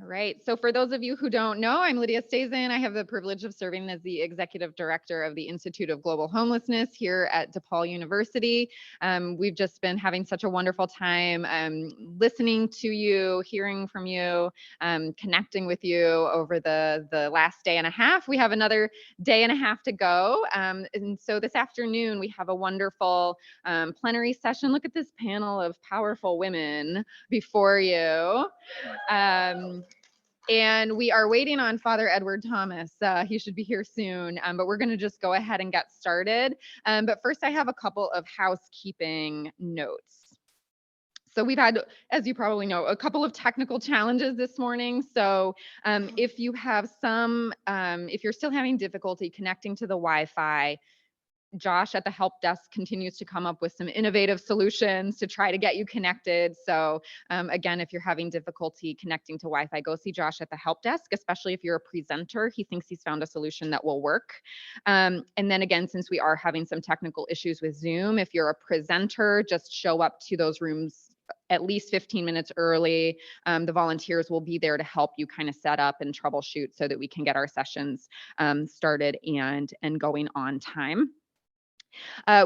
All right. So for those of you who don't know, I'm Ligia. I have the privilege of serving as the Executive Director of the Institute of Global Homelessness here at DePaul University. We've just been having such a wonderful time listening to you, hearing from you, connecting with you over the last day and a half. We have another day and a half to go. And so this afternoon, we have a wonderful plenary session. Look at this panel of powerful women before you. And we are waiting on Father Edward Thomas. He should be here soon, but we're going to just go ahead and get started. But first, I have a couple of housekeeping notes. So we've had, as you probably know, a couple of technical challenges this morning. So if you have if you're still having difficulty connecting to the Wi-Fi, Josh at the help desk continues to come up with some innovative solutions to try to get you connected. So again, if you're having difficulty connecting to Wi-Fi, go see Josh at the help desk, especially if you're a presenter. He thinks he's found a solution that will work. And then again, since we are having some technical issues with Zoom, if you're a presenter, just show up to those rooms at least 15 minutes early. The volunteers will be there to help you kind of set up and troubleshoot so that we can get our sessions started and going on time.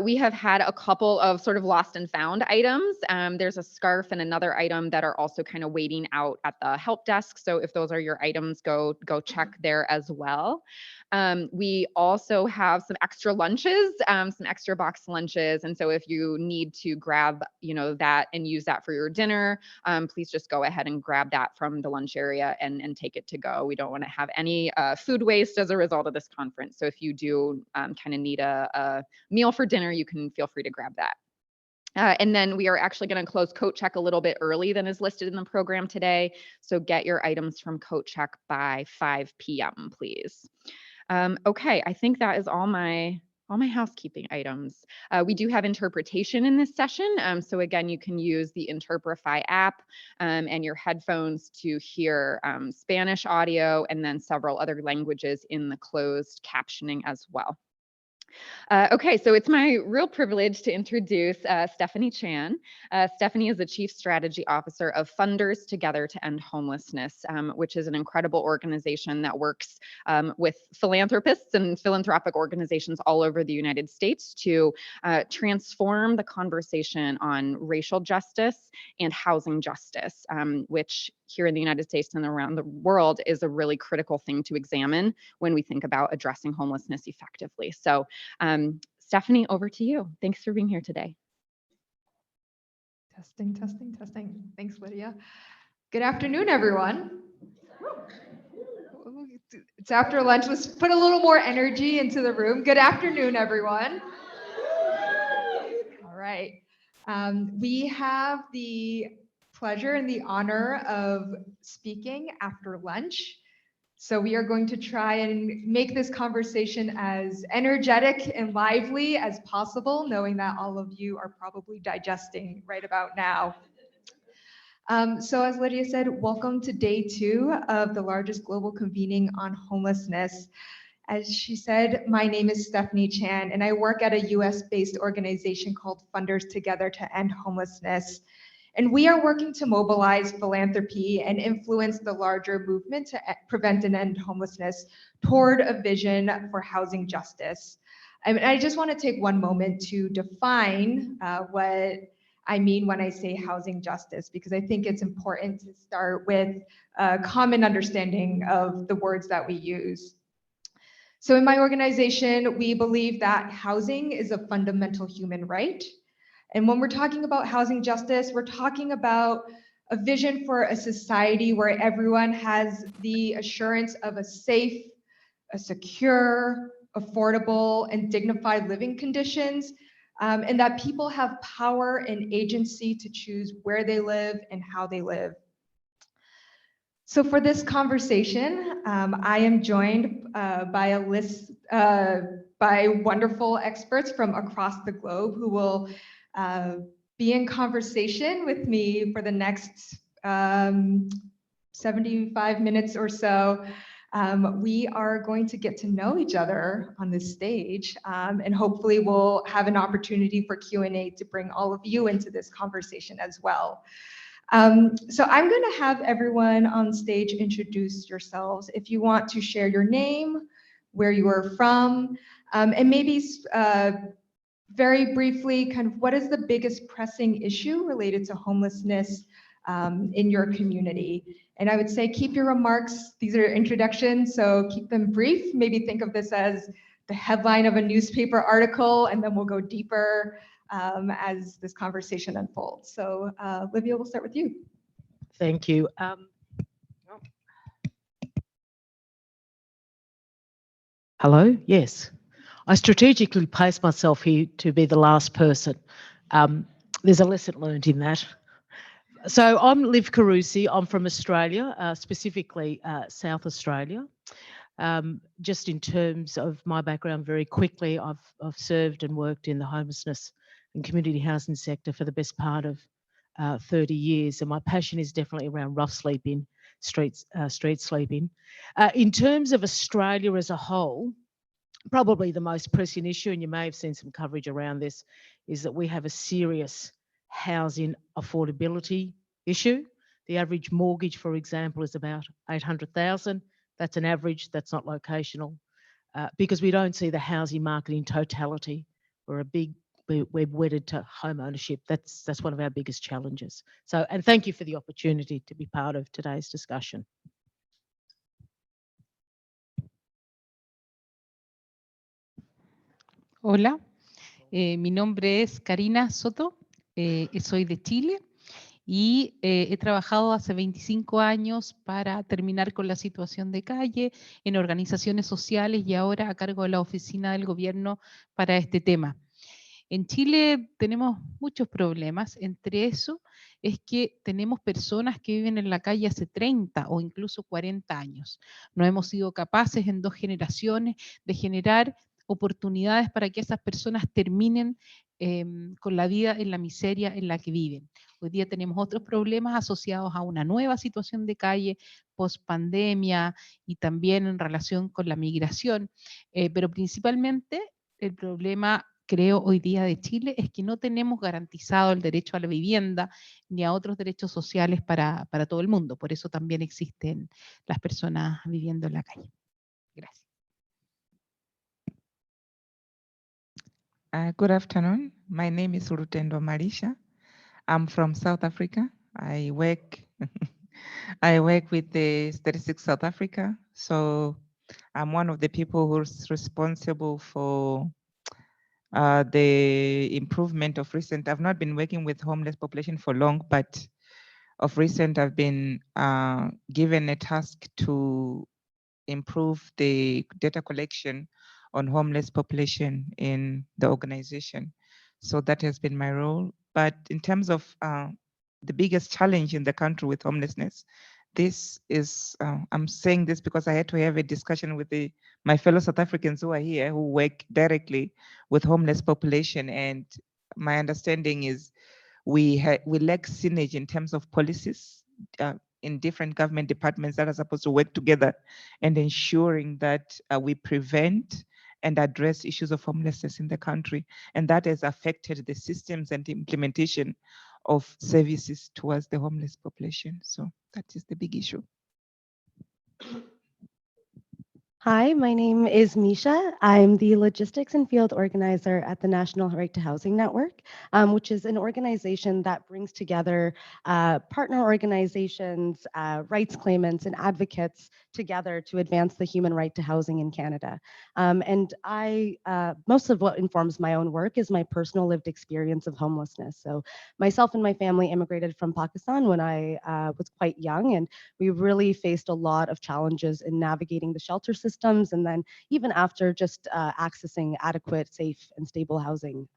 We have had a couple of sort of lost and found items. There's a scarf and another item that are also kind of waiting out at the help desk. So if those are your items, go check there as well. We also have some extra lunches, some extra box lunches. And so if you need to grab, that and use that for your dinner, please just go ahead and grab that from the lunch area and take it to go. We don't want to have any food waste as a result of this conference. So if you do kind of need a meal for dinner, you can feel free to grab that. And then we are actually going to close Coat Check a little bit early than is listed in the program today. So get your items from Coat Check by 5 p.m., please. Okay, I think that is all my housekeeping items. We do have interpretation in this session. So again, you can use the Interprify app and your headphones to hear Spanish audio and then several other languages in the closed captioning as well. Okay, so it's my real privilege to introduce Stephanie Chan. Stephanie is the Chief Strategy Officer of Funders Together to End Homelessness, which is an incredible organization that works with philanthropists and philanthropic organizations all over the United States to transform the conversation on racial justice and housing justice, which here in the United States and around the world is a really critical thing to examine when we think about addressing homelessness effectively. So Stephanie, over to you. Thanks for being here today. Testing, testing, testing. Thanks, Ligia. Good afternoon, everyone. It's after lunch. Let's put a little more energy into the room. Good afternoon, everyone. All right. We have the pleasure and the honor of speaking after lunch. So we are going to try and make this conversation as energetic and lively as possible, knowing that all of you are probably digesting right about now. So as Ligia said, welcome to day 2 of the largest global convening on homelessness. As she said, my name is Stephanie Chan, and I work at a US-based organization called Funders Together to End Homelessness. And we are working to mobilize philanthropy and influence the larger movement to prevent and end homelessness toward a vision for housing justice. I just want to take one moment to define what I mean when I say housing justice, because I think it's important to start with a common understanding of the words that we use. So in my organization, we believe that housing is a fundamental human right. And when we're talking about housing justice, we're talking about a vision for a society where everyone has the assurance of a safe, a secure, affordable, and dignified living conditions, and that people have power and agency to choose where they live and how they live. So for this conversation, I am joined by a list by wonderful experts from across the globe who will be in conversation with me for the next 75 minutes or so. We are going to get to know each other on this stage, and hopefully we'll have an opportunity for Q&A to bring all of you into this conversation as well. So I'm going to have everyone on stage introduce yourselves. If you want to share your name, where you are from, and maybe very briefly, kind of what is the biggest pressing issue related to homelessness in your community? And I would say keep your remarks, these are introductions, so keep them brief. Maybe think of this as the headline of a newspaper article, and then we'll go deeper as this conversation unfolds. So Livia, we'll start with you. Thank you. Hello? Yes. I strategically placed myself here to be the last person. There's a lesson learned in that. So I'm Liv Carusi. I'm from Australia, specifically South Australia. Just in terms of my background, very quickly, I've served and worked in the homelessness and community housing sector for the best part of 30 years, and my passion is definitely around rough sleeping, street sleeping. In terms of Australia as a whole, probably the most pressing issue, and you may have seen some coverage around this, is that we have a serious housing affordability issue. The average mortgage, for example, is about 800,000. That's an average, that's not locational, because we don't see the housing market in totality. We're wedded to home ownership. That's one of our biggest challenges. So, and thank you for the opportunity to be part of today's discussion. Hola, mi nombre es Karinna Soto, soy de Chile y he trabajado hace 25 años para terminar con la situación de calle en organizaciones sociales y ahora a cargo de la oficina del gobierno para este tema. En Chile tenemos muchos problemas, entre eso es que tenemos personas que viven en la calle hace 30 o incluso 40 años. No hemos sido capaces en 2 generaciones de generar oportunidades para que esas personas terminen con la vida en la miseria en la que viven. Hoy día tenemos otros problemas asociados a una nueva situación de calle, post pandemia y también en relación con la migración, pero principalmente el problema, creo, hoy día de Chile es que no tenemos garantizado el derecho a la vivienda ni a otros derechos sociales para todo el mundo. Por eso también existen las personas viviendo en la calle. Gracias. Good afternoon. My name is Lutendo, Malisha. I'm from South Africa. I work with the Statistics South Africa. So I'm one of the people who's responsible for the improvement of recent. I've not been working with homeless population for long, but of recent I've been given a task to improve the data collection on homeless population in the organization. So that has been my role. But in terms of the biggest challenge in the country with homelessness, this is, I'm saying this because I had to have a discussion with my fellow South Africans who are here, who work directly with homeless population. And my understanding is we lack synergy in terms of policies in different government departments that are supposed to work together and ensuring that we prevent and address issues of homelessness in the country. And that has affected the systems and the implementation of services towards the homeless population. So that is the big issue. Hi, my name is Misha. I'm the Logistics and Field Organizer at the National Right to Housing Network, which is an organization that brings together partner organizations, rights claimants, and advocates together to advance the human right to housing in Canada. And most of what informs my own work is my personal lived experience of homelessness. So myself and my family immigrated from Pakistan when I was quite young, and we really faced a lot of challenges in navigating the shelter systems, and then even after just accessing adequate, safe, and stable housing.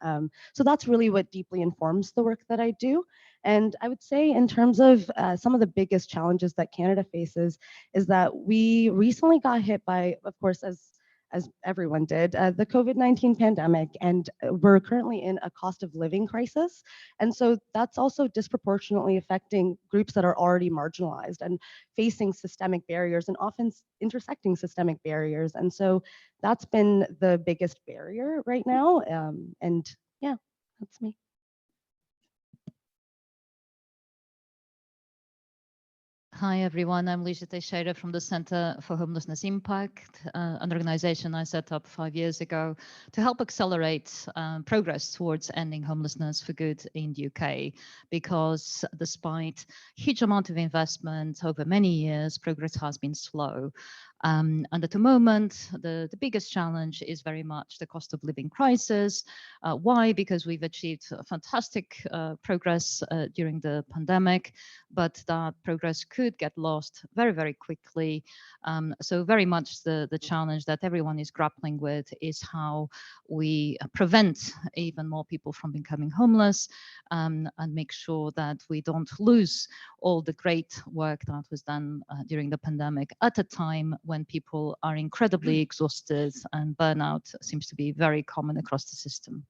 So that's really what deeply informs the work that I do. And I would say in terms of some of the biggest challenges that Canada faces is that we recently got hit by, of course, as everyone did, the COVID-19 pandemic, and we're currently in a cost of living crisis. And so that's also disproportionately affecting groups that are already marginalized and facing systemic barriers and often intersecting systemic barriers. And so that's been the biggest barrier right now. And yeah, that's me. Hi, everyone. I'm Ligia Teixeira from the Center for Homelessness Impact, an organization I set up 5 years ago to help accelerate progress towards ending homelessness for good in the UK. Because despite huge amount of investment over many years, progress has been slow. And at the moment, the biggest challenge is very much the cost of living crisis. Why? Because we've achieved fantastic progress during the pandemic, but that progress could get lost very, very quickly. So very much the challenge that everyone is grappling with is how we prevent even more people from becoming homeless, and make sure that we don't lose all the great work that was done during the pandemic at a time when people are incredibly exhausted and burnout seems to be very common across the system.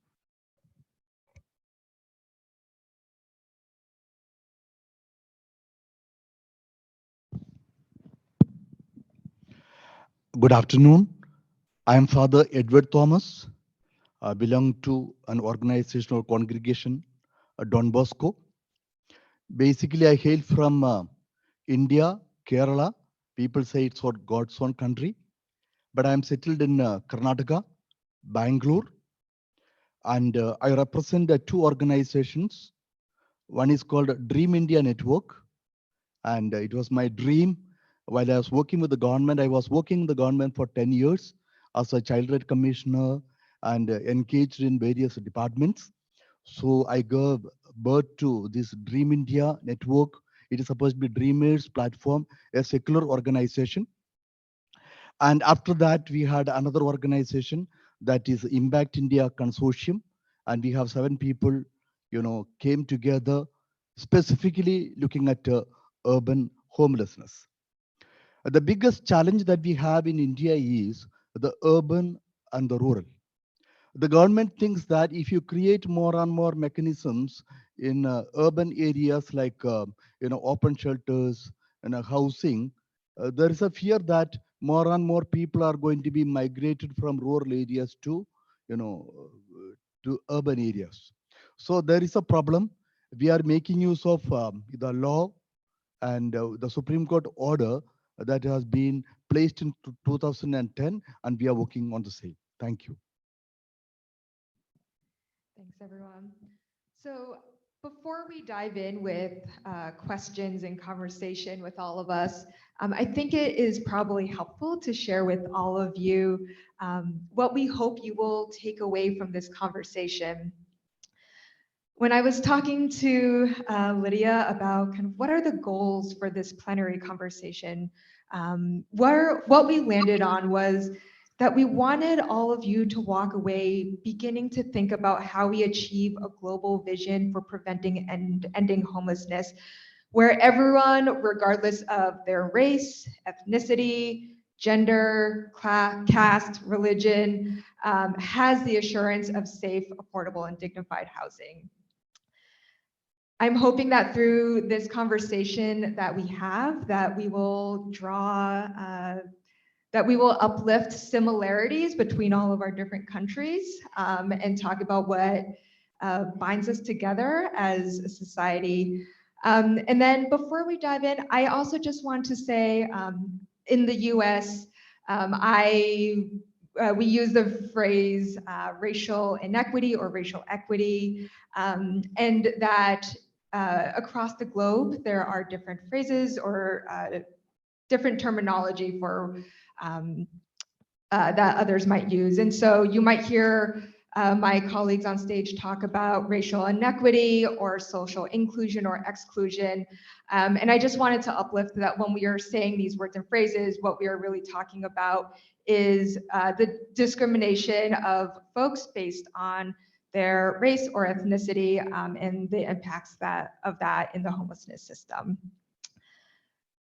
Good afternoon. I am Father Edward Thomas. I belong to an organization or congregation, Don Bosco. Basically, I hail from India, Kerala. People say it's God's own country. But I am settled in Karnataka, Bangalore. And I represent two organizations. One is called Dream India Network. And it was my dream while I was working with the government. I was working in the government for 10 years as a child right commissioner and engaged in various departments. So I gave birth to this Dream India Network. It is supposed to be Dreamers platform, a secular organization. And after that, we had another organization that is Impact India Consortium. And we have 7 people, came together specifically looking at urban homelessness. The biggest challenge that we have in India is the urban and the rural. The government thinks that if you create more and more mechanisms in urban areas like open shelters and housing, there is a fear that more and more people are going to be migrated from rural areas to urban areas. So there is a problem. We are making use of the law and the Supreme Court order that has been placed in 2010, and we are working on the same. Thank you. Thanks, everyone. So before we dive in with questions and conversation with all of us, I think it is probably helpful to share with all of you what we hope you will take away from this conversation. When I was talking to Lydia about kind of what are the goals for this plenary conversation, what we landed on was that we wanted all of you to walk away beginning to think about how we achieve a global vision for preventing and ending homelessness, where everyone, regardless of their race, ethnicity, gender, class, caste, religion, has the assurance of safe, affordable, and dignified housing. I'm hoping that through this conversation that we have, that we will uplift similarities between all of our different countries and talk about what binds us together as a society. And then before we dive in, I also just want to say in the US, we use the phrase racial inequity or racial equity, and that across the globe, there are different phrases or different terminology for that others might use. And so you might hear my colleagues on stage talk about racial inequity or social inclusion or exclusion. And I just wanted to uplift that when we are saying these words and phrases, what we are really talking about is the discrimination of folks based on their race or ethnicity and the impacts of that in the homelessness system.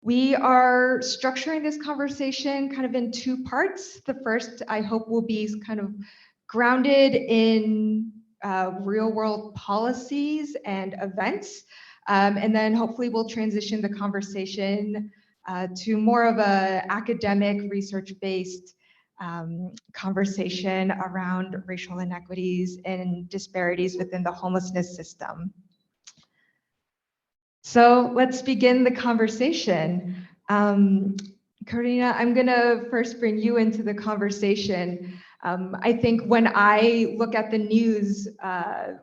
We are structuring this conversation kind of in 2 parts. The first, I hope, will be kind of grounded in real world policies and events. And then hopefully we'll transition the conversation to more of a academic, research-based conversation around racial inequities and disparities within the homelessness system. So let's begin the conversation. Karinna, I'm gonna first bring you into the conversation. I think when I look at the news,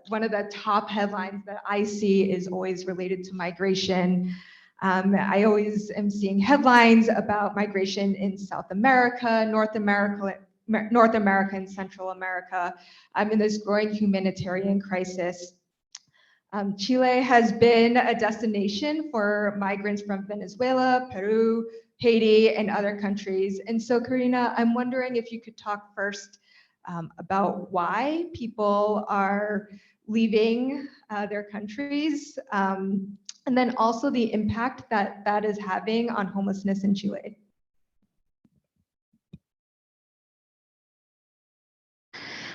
one of the top headlines that I see is always related to migration. I always am seeing headlines about migration in South America, North America, and Central America, in this growing humanitarian crisis. Chile has been a destination for migrants from Venezuela, Peru, Haiti, and other countries. And so, Karinna, I'm wondering if you could talk first about why people are leaving their countries, and then also the impact that that is having on homelessness in Chile.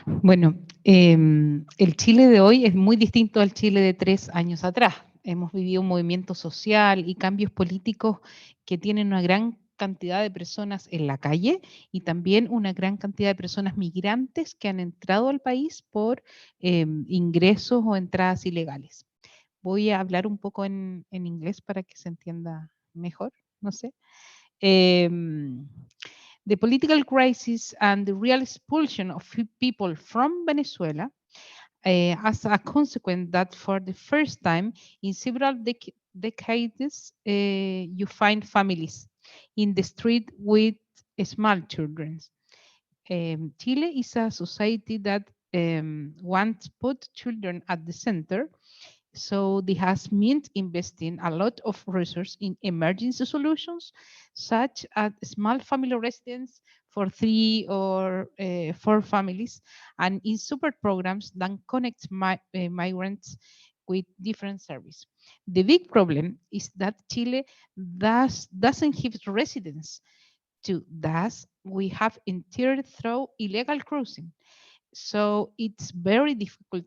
Bueno, el Chile de hoy es muy distinto al Chile de 3 años atrás. Hemos vivido un movimiento social y cambios políticos que tienen una gran cantidad de personas en la calle y también una gran cantidad de personas migrantes que han entrado al país por ingresos o entradas ilegales. Voy a hablar un poco en inglés para que se entienda mejor, no sé. The political crisis and the real expulsion of people from Venezuela as a consequence that for the first time in several decades, you find families in the street with small children. Chile is a society that wants to put children at the center. So this has meant investing a lot of resources in emergency solutions, such as small family residence for 3 or 4 families, and in support programs that connect migrants with different services. The big problem is that Chile doesn't have residents. Thus, we have entered through illegal crossing. So it's very difficult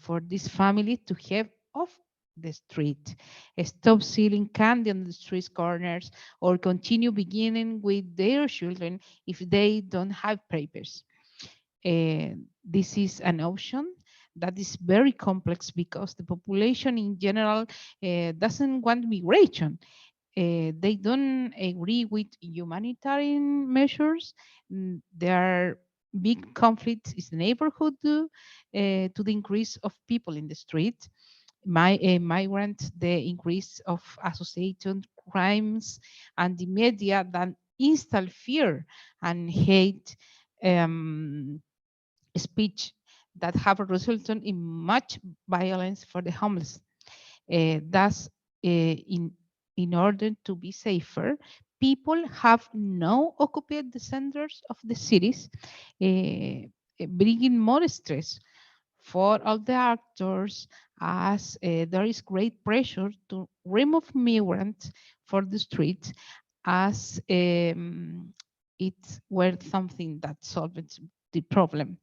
for this family to have off the street, stop selling candy on the street corners, or continue beginning with their children if they don't have papers. This is an option that is very complex because the population in general doesn't want migration. They don't agree with humanitarian measures. There are big conflicts in the neighborhood to the increase of people in the street. Migrants, the increase of associated crimes, and the media that instill fear and hate speech that have resulted in much violence for the homeless. Thus, in order to be safer, people have now occupied the centers of the cities, bringing more stress for all the actors, as there is great pressure to remove migrants from the streets, as it's were something that solves the problem.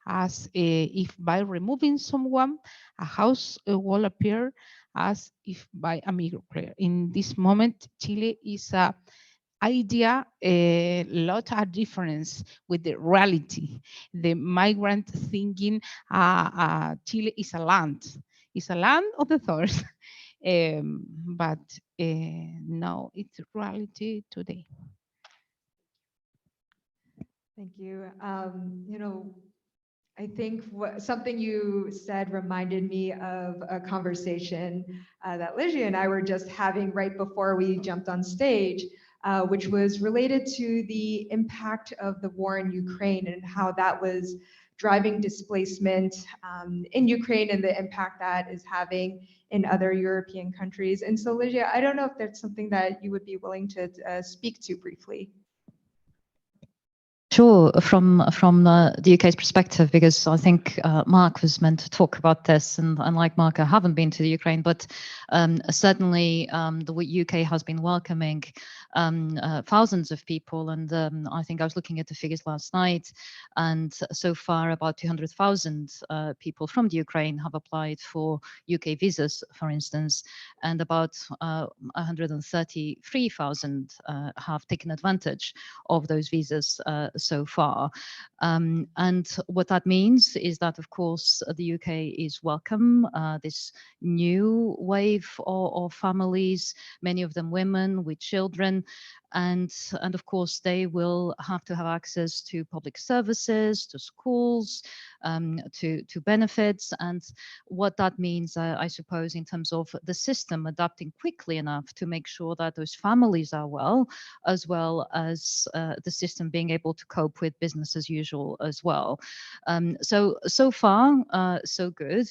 As if by removing someone, a house will appear as if by a migrant player. In this moment, Chile is a idea a lot of difference with the reality. The migrant thinking Chile is a land of the thoughts, but no, it's reality today. Thank you. I think something you said reminded me of a conversation that Ligia and I were just having right before we jumped on stage, which was related to the impact of the war in Ukraine and how that was driving displacement in Ukraine and the impact that is having in other European countries. And so, Ligia, I don't know if that's something that you would be willing to speak to briefly. Sure, from the UK's perspective, because I think Mark was meant to talk about this, and like Mark, I haven't been to the Ukraine, but certainly the UK has been welcoming thousands of people, and I think I was looking at the figures last night, and so far about 200,000 people from the Ukraine have applied for UK visas, for instance, and about 133,000 have taken advantage of those visas so far. And what that means is that, of course, the UK is welcome this new wave of families, many of them women with children. And of course, they will have to have access to public services, to schools, to benefits. And what that means, I suppose, in terms of the system adapting quickly enough to make sure that those families are well as the system being able to cope with business as usual as well. So far, so good.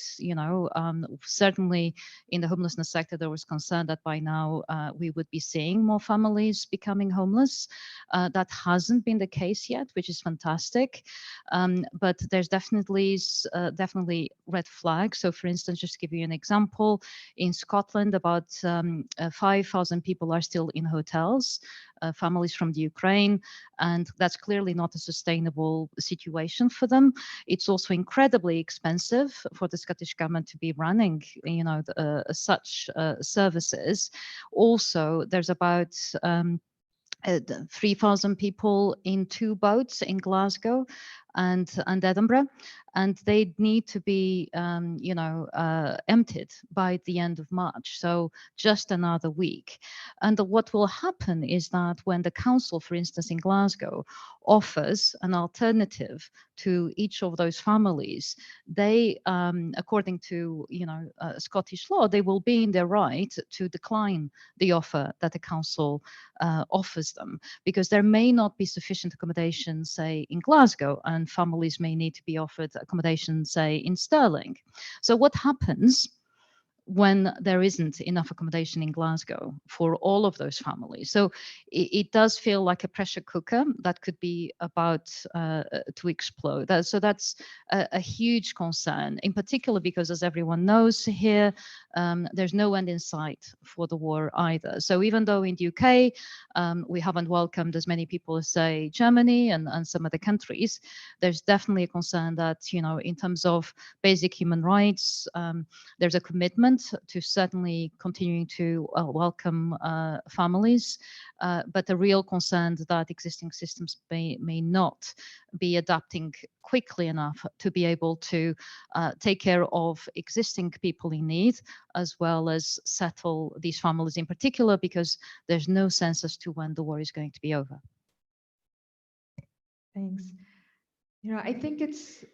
Certainly in the homelessness sector, there was concern that by now we would be seeing more families becoming homeless. That hasn't been the case yet, which is fantastic. But there's definitely red flags. So for instance, just to give you an example, in Scotland, about 5,000 people are still in hotels, families from the Ukraine, and that's clearly not a sustainable situation for them. It's also incredibly expensive for the Scottish government to be running, such services. Also, there's about 3,000 people in 2 boats in Glasgow and Edinburgh, and they need to be, emptied by the end of March. So just another week. And what will happen is that when the council, for instance, in Glasgow, offers an alternative to each of those families, they, according to Scottish law, they will be in their right to decline the offer that the council offers them, because there may not be sufficient accommodation, say, in Glasgow, and families may need to be offered accommodation, say, in Stirling. So what happens when there isn't enough accommodation in Glasgow for all of those families? So it does feel like a pressure cooker that could be about to explode. So that's a huge concern, in particular because, as everyone knows here, there's no end in sight for the war either. So even though in the UK we haven't welcomed as many people as, say, Germany and some other countries, there's definitely a concern that, in terms of basic human rights, there's a commitment to certainly continuing to welcome families, but a real concern that existing systems may not be adapting quickly enough to be able to take care of existing people in need, as well as settle these families in particular, because there's no sense as to when the war is going to be over. Thanks. I think it's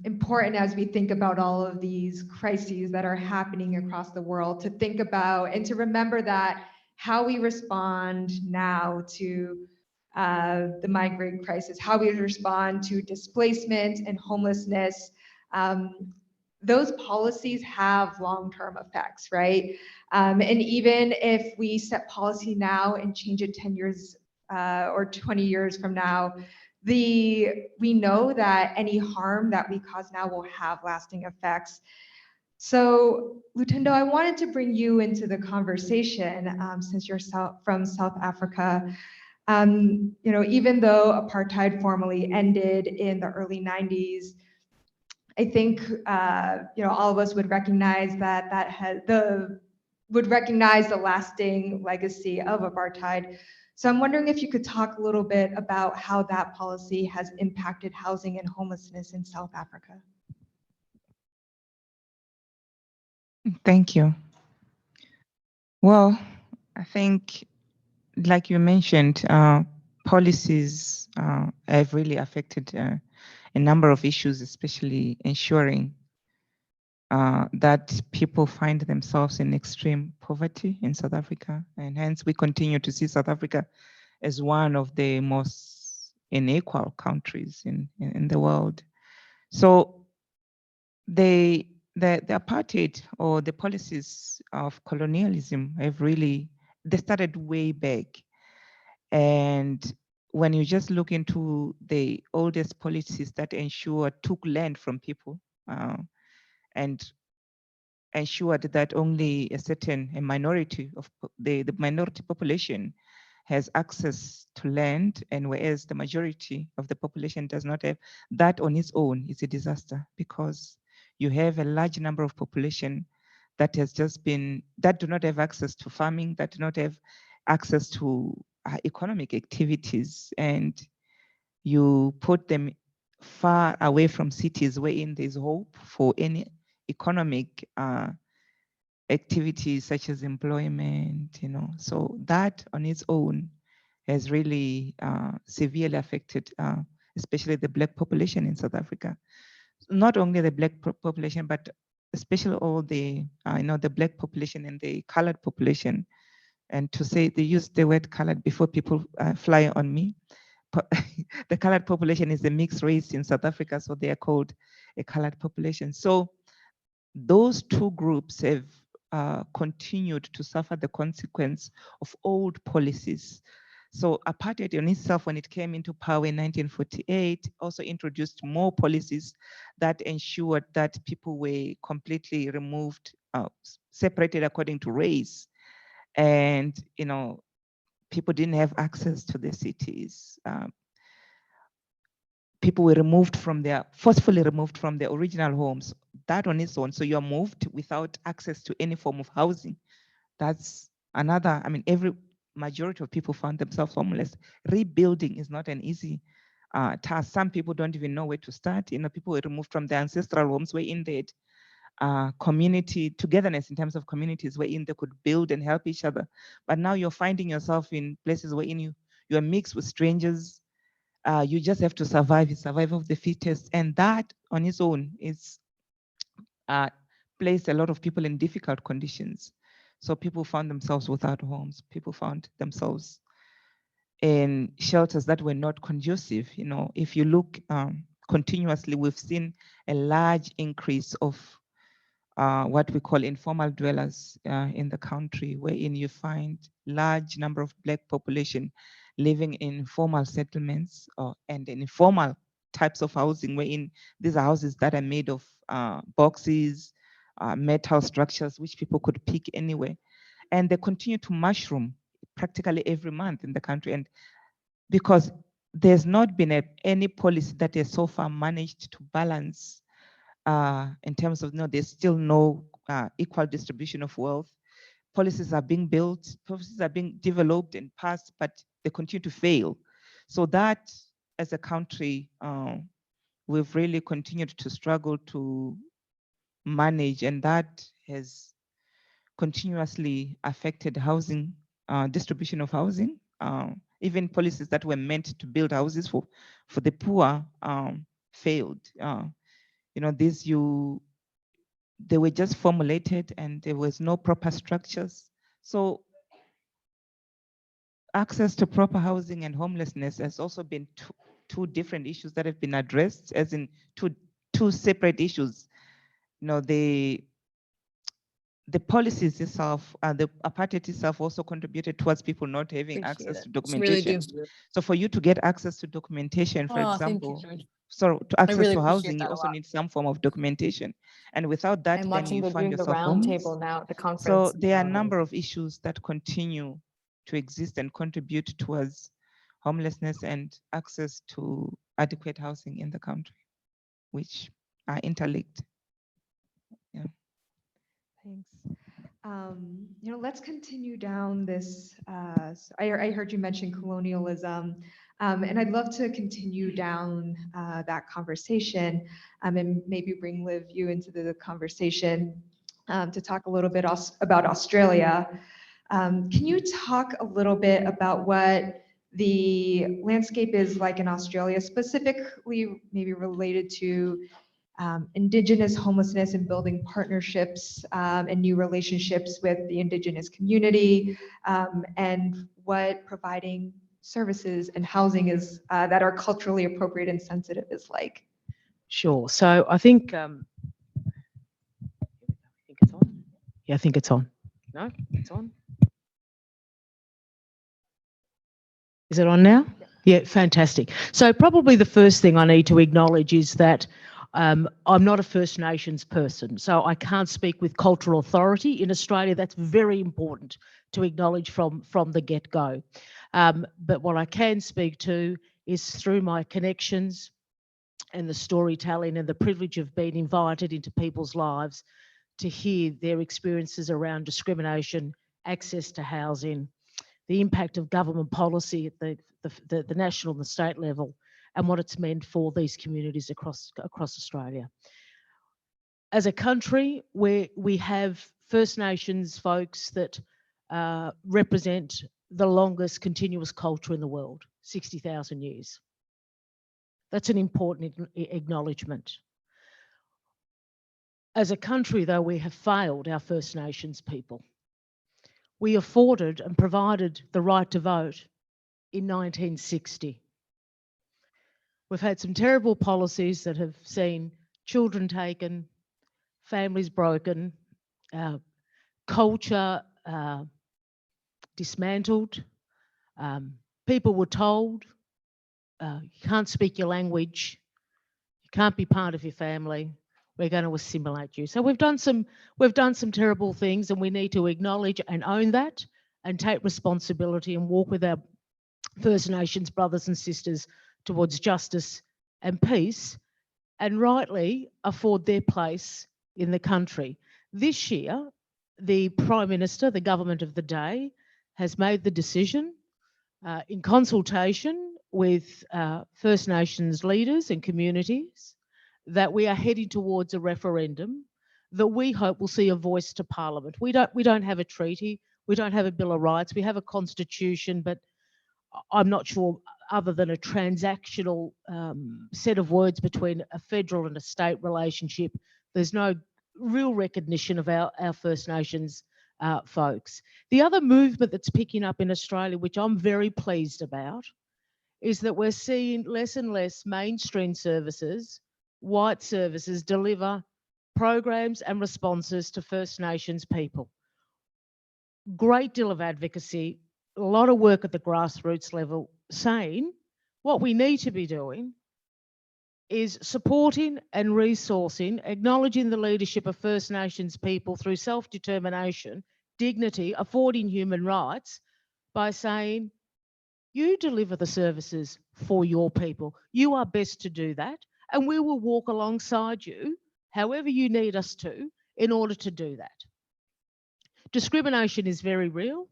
important, as we think about all of these crises that are happening across the world, to think about and to remember that how we respond now to the migrant crisis, how we respond to displacement and homelessness, those policies have long-term effects, right? And even if we set policy now and change it 10 years or 20 years from now, we know that any harm that we cause now will have lasting effects. So, Lutendo, I wanted to bring you into the conversation since you're from South Africa. Even though apartheid formally ended in the early 90s, I think all of us would recognize would recognize the lasting legacy of apartheid. So I'm wondering if you could talk a little bit about how that policy has impacted housing and homelessness in South Africa. Thank you. Well, I think, like you mentioned, policies have really affected a number of issues, especially ensuring that people find themselves in extreme poverty in South Africa. And hence we continue to see South Africa as one of the most unequal countries in the world. So the apartheid, or the policies of colonialism, they started way back. And when you just look into the oldest policies that took land from people, and ensured that only a minority of the minority population has access to land, and whereas the majority of the population does not have, that on its own is a disaster, because you have a large number of population that do not have access to farming, that do not have access to economic activities. And you put them far away from cities wherein there's hope for any economic activities such as employment, So that on its own has really severely affected, especially the Black population in South Africa. Not only the Black population, but especially all the, the Black population and the colored population. And to say, they use the word colored before people fly on me. The colored population is a mixed race in South Africa, so they are called a colored population. So those two groups have continued to suffer the consequence of old policies. So apartheid in itself, when it came into power in 1948, also introduced more policies that ensured that people were completely removed, separated according to race. And, people didn't have access to the cities. People were forcefully removed from their original homes. That on its own, so you're moved without access to any form of housing. That's another, every majority of people found themselves homeless. Rebuilding is not an easy task. Some people don't even know where to start. People were removed from their ancestral homes wherein they had community togetherness in terms of communities wherein they could build and help each other. But now you're finding yourself in places wherein you're mixed with strangers. You just have to survive, it's survival of the fittest. And that on its own is placed a lot of people in difficult conditions. So people found themselves without homes. People found themselves in shelters that were not conducive. If you look continuously, we've seen a large increase of what we call informal dwellers in the country, wherein you find large number of Black population living in informal settlements and in informal types of housing, wherein these are houses that are made of boxes, metal structures, which people could pick anywhere. And they continue to mushroom practically every month in the country. And because there's not been any policy that has so far managed to balance in terms of, there's still no equal distribution of wealth. Policies are being built, policies are being developed and passed, but they continue to fail. So that, as a country, we've really continued to struggle to manage, and that has continuously affected housing, distribution of housing. Even policies that were meant to build houses for the poor failed. They were just formulated and there was no proper structures. So access to proper housing and homelessness has also been two different issues that have been addressed, as in two separate issues. The policies itself, the apartheid itself also contributed towards people not having access to documentation. So for you to get access to documentation, for example, so to access to housing, you also need some form of documentation. And without that, then you find yourself homeless. So there are a number of issues that continue to exist and contribute towards homelessness and access to adequate housing in the country, which are interlinked. Yeah. Thanks. Let's continue down this. I heard you mention colonialism, and I'd love to continue down that conversation and maybe bring Liv into the conversation to talk a little bit about Australia. Can you talk a little bit about what the landscape is like in Australia, specifically maybe related to Indigenous homelessness and building partnerships and new relationships with the Indigenous community, and what providing services and housing is that are culturally appropriate and sensitive is like? Sure. So I think it's on. Yeah, I think it's on. No, it's on. Is it on now? Yeah, fantastic. So probably the first thing I need to acknowledge is that I'm not a First Nations person, so I can't speak with cultural authority in Australia. That's very important to acknowledge from the get-go. But what I can speak to is through my connections and the storytelling and the privilege of being invited into people's lives to hear their experiences around discrimination, access to housing, the impact of government policy at the national and the state level, and what it's meant for these communities across Australia. As a country where we have First Nations folks that represent the longest continuous culture in the world, 60,000 years. That's an important acknowledgement. As a country, though, we have failed our First Nations people. We afforded and provided the right to vote in 1960. We've had some terrible policies that have seen children taken, families broken, culture dismantled. People were told, you can't speak your language, you can't be part of your family, we're going to assimilate you. So we've done some terrible things, and we need to acknowledge and own that and take responsibility and walk with our First Nations brothers and sisters towards justice and peace, and rightly afford their place in the country. This year, the Prime Minister, the government of the day, has made the decision in consultation with First Nations leaders and communities that we are heading towards a referendum that we hope will see a voice to Parliament. We don't have a treaty, we don't have a Bill of Rights, we have a constitution, but I'm not sure, other than a transactional set of words between a federal and a state relationship, there's no real recognition of our First Nations folks. The other movement that's picking up in Australia, which I'm very pleased about, is that we're seeing less and less mainstream services, white services, deliver programs and responses to First Nations people. Great deal of advocacy, a lot of work at the grassroots level, saying what we need to be doing is supporting and resourcing, acknowledging the leadership of First Nations people through self-determination, dignity, affording human rights, by saying, you deliver the services for your people. You are best to do that, and we will walk alongside you, however you need us to, in order to do that. Discrimination is very real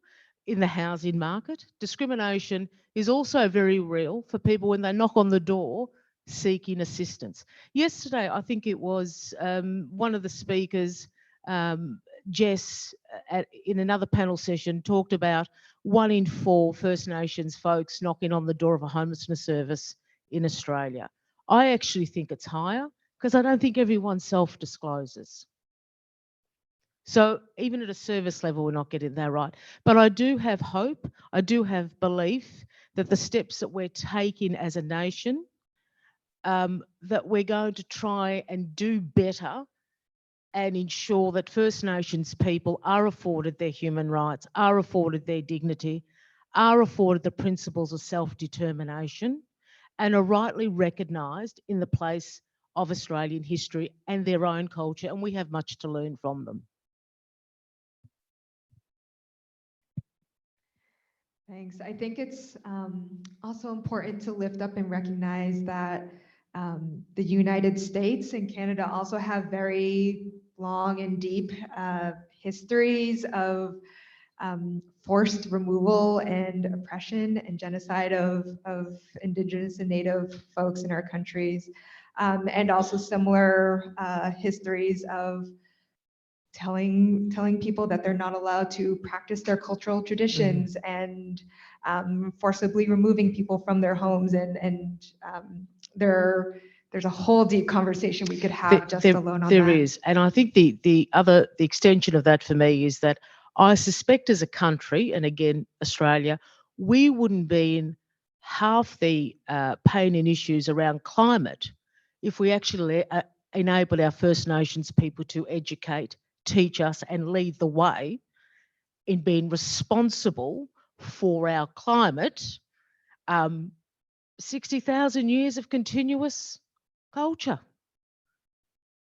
in the housing market. Discrimination is also very real for people when they knock on the door seeking assistance. Yesterday, I think it was one of the speakers, Jess, in another panel session, talked about 1 in 4 First Nations folks knocking on the door of a homelessness service in Australia. I actually think it's higher, because I don't think everyone self-discloses. So even at a service level, we're not getting that right. But I do have hope, I do have belief that the steps that we're taking as a nation, that we're going to try and do better and ensure that First Nations people are afforded their human rights, are afforded their dignity, are afforded the principles of self-determination, and are rightly recognised in the place of Australian history and their own culture, and we have much to learn from them. Thanks. I think it's also important to lift up and recognize that the United States and Canada also have very long and deep histories of forced removal and oppression and genocide of Indigenous and Native folks in our countries, and also similar histories of telling people that they're not allowed to practice their cultural traditions, and forcibly removing people from their homes, and there's a whole deep conversation we could have alone on that. There is, and I think the extension of that for me is that I suspect as a country, and again Australia, we wouldn't be in half the pain and issues around climate if we actually enabled our First Nations people to educate, teach us and lead the way in being responsible for our climate. 60,000 years of continuous culture.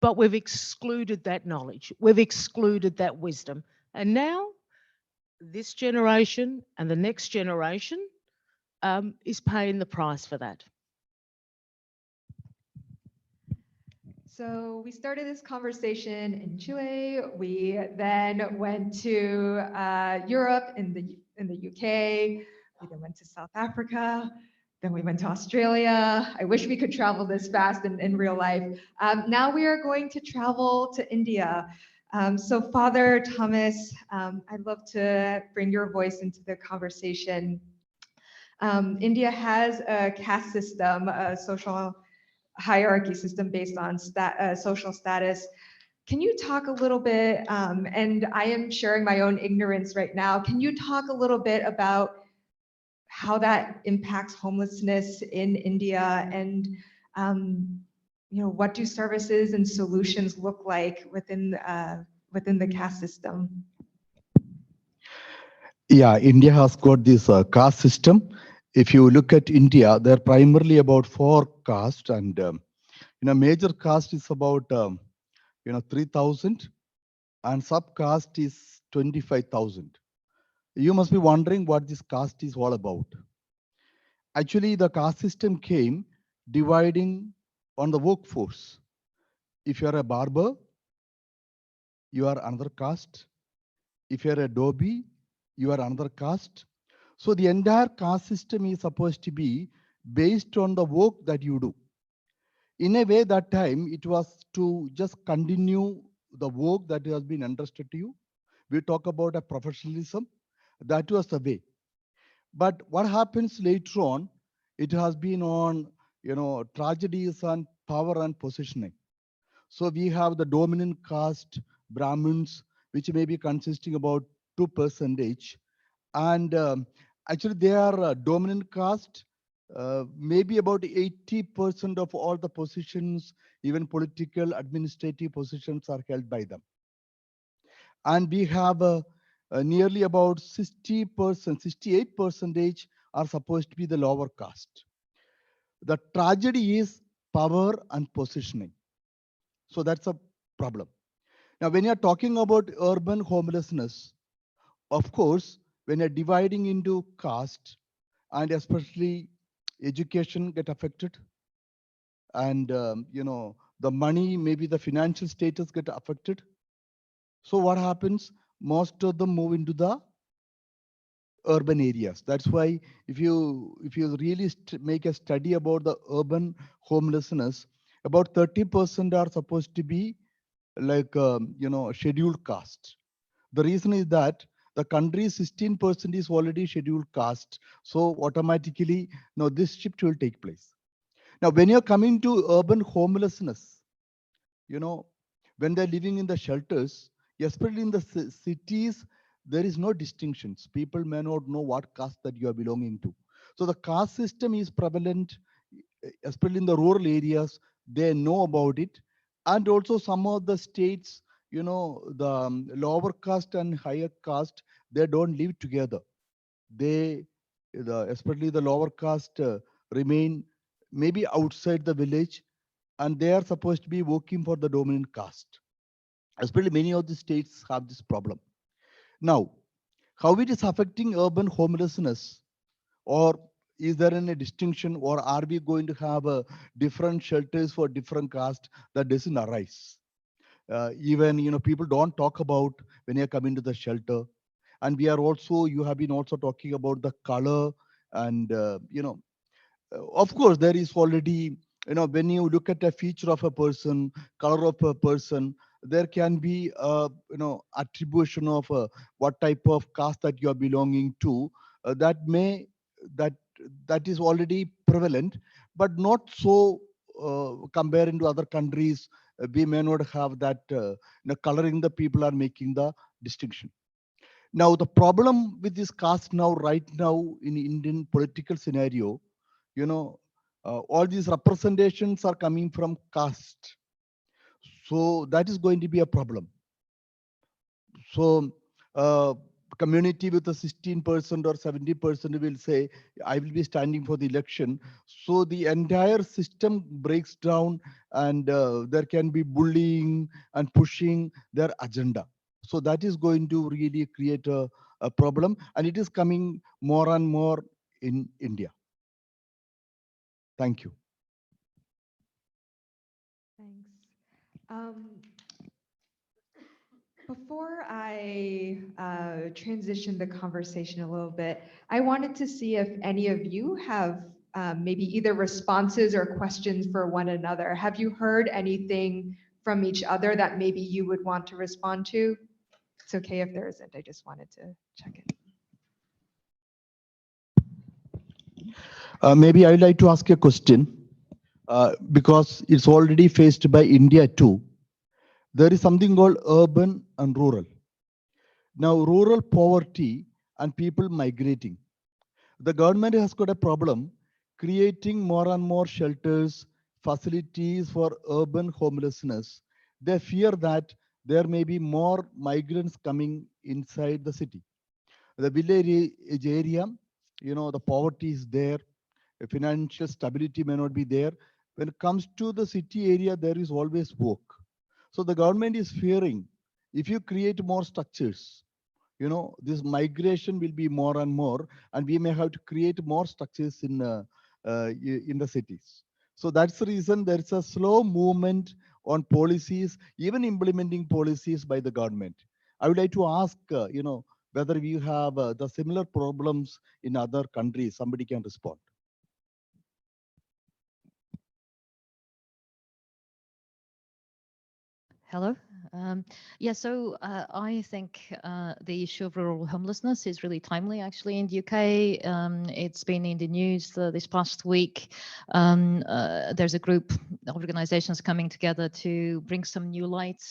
But we've excluded that knowledge, we've excluded that wisdom. And now this generation and the next generation is paying the price for that. So we started this conversation in Chile. We then went to Europe, in the UK. We then went to South Africa. Then we went to Australia. I wish we could travel this fast in real life. Now we are going to travel to India. So Father Thomas, I'd love to bring your voice into the conversation. India has a caste system, a social hierarchy system based on social status. Can you talk a little bit, and I am sharing my own ignorance right now, can you talk a little bit about how that impacts homelessness in India, and what do services and solutions look like within the caste system? Yeah, India has got this caste system. If you look at India, there are primarily about 4 castes, and major caste is about 3,000, and subcaste is 25,000. You must be wondering what this caste is all about. Actually, the caste system came dividing on the workforce. If you are a barber, you are another caste. If you are a dhobi, you are another caste. So the entire caste system is supposed to be based on the work that you do. In a way, that time it was to just continue the work that has been entrusted to you. We talk about a professionalism. That was the way. But what happens later on, it has been on, tragedies and power and positioning. So we have the dominant caste, Brahmins, which may be consisting about 2%. And actually they are dominant caste. Maybe about 80% of all the positions, even political, administrative positions, are held by them. And we have nearly about 60%, 68% are supposed to be the lower caste. The tragedy is power and positioning. So that's a problem. Now, when you're talking about urban homelessness, of course, when you're dividing into caste, and especially education get affected, and the money, maybe the financial status get affected. So what happens? Most of them move into the urban areas. That's why if you really make a study about the urban homelessness, about 30% are supposed to be like scheduled caste. The reason is that the country's 16% is already scheduled caste, so automatically now this shift will take place. Now when you're coming to urban homelessness, when they're living in the shelters, especially in the cities, there is no distinctions. People may not know what caste that you are belonging to. So the caste system is prevalent, especially in the rural areas. They know about it. And also some of the states, the lower caste and higher caste, they don't live together. Especially the lower caste remain maybe outside the village, and they are supposed to be working for the dominant caste. Especially many of the states have this problem. Now, how it is affecting urban homelessness, or is there any distinction, or are we going to have different shelters for different caste? That doesn't arise. Even people don't talk about when you come into the shelter, and you have been also talking about the color, and of course there is already, when you look at a feature of a person, color of a person, there can be attribution of what type of caste that you are belonging to. That that is already prevalent, but not so comparing to other countries. We may not have that coloring the people are making the distinction. Now the problem with this caste now, right now in Indian political scenario, all these representations are coming from caste. So that is going to be a problem. So community with a 16% or 70% will say, I will be standing for the election. So the entire system breaks down, and there can be bullying and pushing their agenda. So that is going to really create a problem, and it is coming more and more in India. Thank you. Thanks. Before I transition the conversation a little bit, I wanted to see if any of you have maybe either responses or questions for one another. Have you heard anything from each other that maybe you would want to respond to? It's okay if there isn't. I just wanted to check in. Maybe I'd like to ask a question because it's already faced by India too. There is something called urban and rural. Now, rural poverty and people migrating. The government has got a problem creating more and more shelters, facilities for urban homelessness. They fear that there may be more migrants coming inside the city. The village area, the poverty is there, financial stability may not be there. When it comes to the city area, there is always work. So the government is fearing if you create more structures, this migration will be more and more, and we may have to create more structures in the cities. So that's the reason there's a slow movement on policies, even implementing policies by the government. I would like to ask, whether we have the similar problems in other countries. Somebody can respond. Hello. Yeah, so I think the issue of rural homelessness is really timely, actually, in the UK. It's been in the news this past week. There's a group of organizations coming together to bring some new light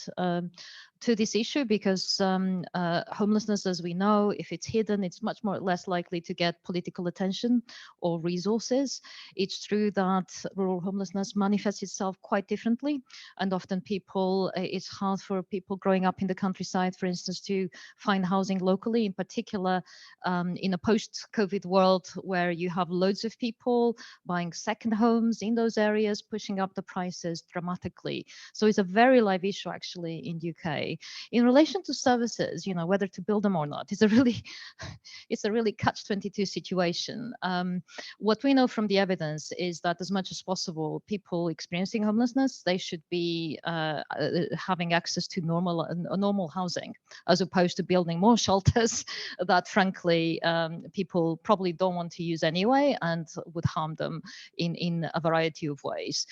to this issue, because homelessness, as we know, if it's hidden, it's much less likely to get political attention or resources. It's true that rural homelessness manifests itself quite differently, and often it's hard for people growing up in the countryside, for instance, to find housing locally, in particular in a post-COVID world where you have loads of people buying second homes in those areas, pushing up the prices dramatically. So it's a very live issue, actually, in the UK. In relation to services, whether to build them or not, it's a really catch-22 situation. What we know from the evidence is that, as much as possible, people experiencing homelessness, they should be having access to normal housing, as opposed to building more shelters that, frankly, people probably don't want to use anyway and would harm them in a variety of ways.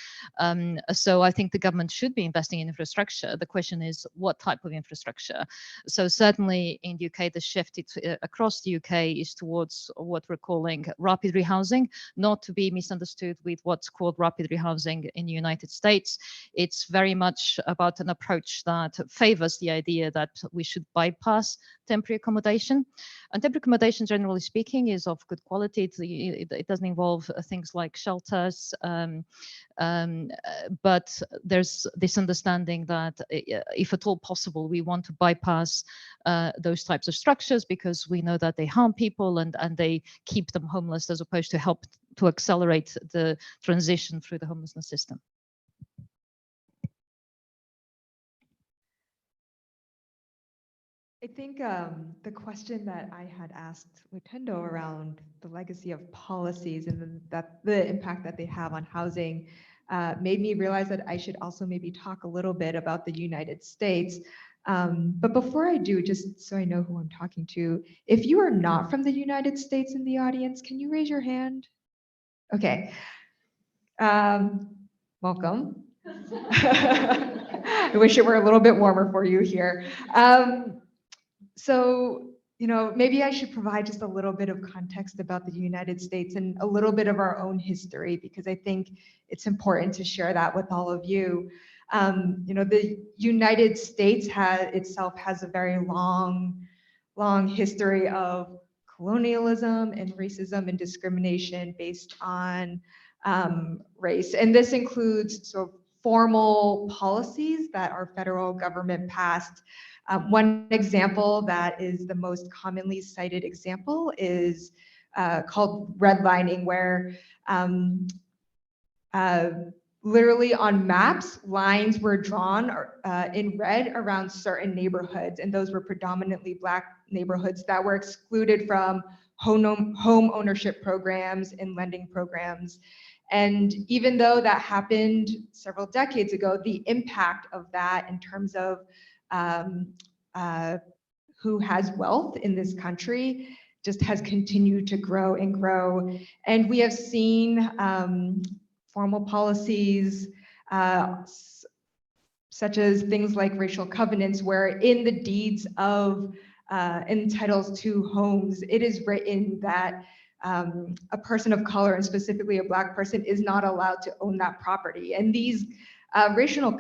So I think the government should be investing in infrastructure. The question is, what type of infrastructure? So certainly in the UK, the shift across the UK is towards what we're calling rapid rehousing, not to be misunderstood with what's called rapid rehousing in the United States. It's very much about an approach that favors the idea that we should bypass temporary accommodation. And temporary accommodation, generally speaking, is of good quality. It doesn't involve things like shelters, but there's this understanding that if at all possible, we want to bypass those types of structures, because we know that they harm people and they keep them homeless, as opposed to help to accelerate the transition through the homelessness system. I think the question that I had asked Lutendo around the legacy of policies and the impact that they have on housing made me realize that I should also maybe talk a little bit about the United States. But before I do, just so I know who I'm talking to, if you are not from the United States in the audience, can you raise your hand? Okay. Welcome. I wish it were a little bit warmer for you here. So, maybe I should provide just a little bit of context about the United States and a little bit of our own history, because I think it's important to share that with all of you. The United States itself has a very long history of colonialism and racism and discrimination based on race. And this includes sort of formal policies that our federal government passed. One example that is the most commonly cited example is called redlining, where literally on maps, lines were drawn in red around certain neighborhoods, and those were predominantly Black neighborhoods that were excluded from home ownership programs and lending programs. And even though that happened several decades ago, the impact of that in terms of who has wealth in this country just has continued to grow and grow. And we have seen formal policies such as things like racial covenants, where in the deeds of in titles to homes, it is written that a person of color, and specifically a Black person, is not allowed to own that property. And these racial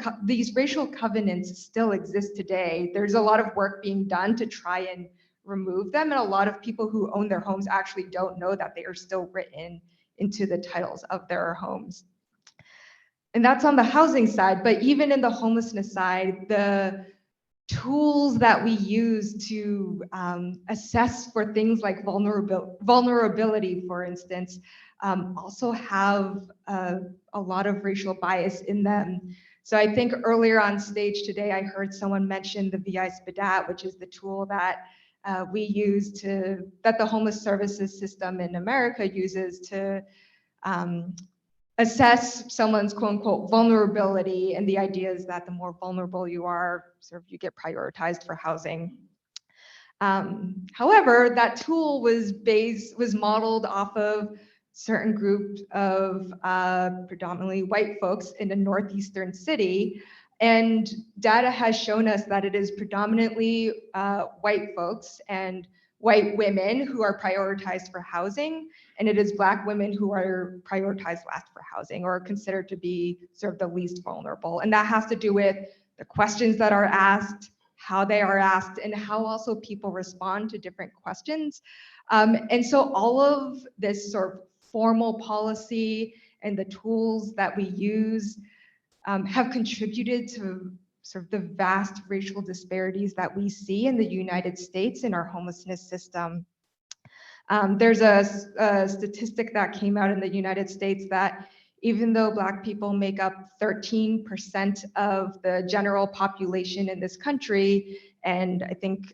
covenants still exist today. There's a lot of work being done to try and remove them, and a lot of people who own their homes actually don't know that they are still written into the titles of their homes. And that's on the housing side, but even in the homelessness side, the tools that we use to assess for things like vulnerability, for instance, also have a lot of racial bias in them. So I think earlier on stage today, I heard someone mention the VI SPDAT, which is the tool that we use that the homeless services system in America uses to assess someone's quote unquote vulnerability. And the idea is that the more vulnerable you are, sort of you get prioritized for housing. However, that tool was modeled off of certain groups of predominantly white folks in a northeastern city. And data has shown us that it is predominantly white folks and white women who are prioritized for housing, and it is Black women who are prioritized last for housing, or considered to be sort of the least vulnerable. And that has to do with the questions that are asked, how they are asked, and how also people respond to different questions. And so all of this sort of formal policy and the tools that we use have contributed to sort of the vast racial disparities that we see in the United States in our homelessness system. There's a statistic that came out in the United States that even though Black people make up 13% of the general population in this country, and I think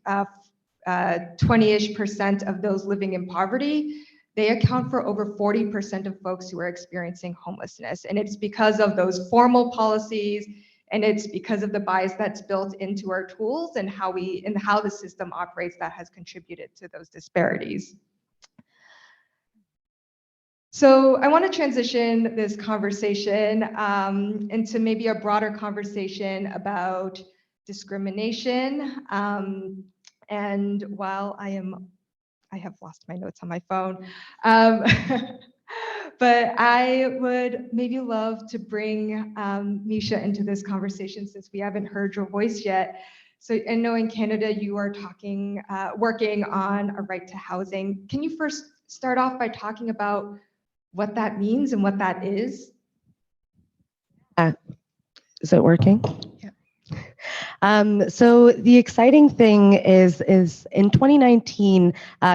20-ish% of those living in poverty, they account for over 40% of folks who are experiencing homelessness. And it's because of those formal policies, and it's because of the bias that's built into our tools and how the system operates that has contributed to those disparities. So I want to transition this conversation into maybe a broader conversation about discrimination. And while I have lost my notes on my phone, but I would maybe love to bring Misha into this conversation since we haven't heard your voice yet. So I know in Canada you are working on a right to housing. Can you first start off by talking about what that means and what that is? Is it working? Yeah. So the exciting thing is in 2019,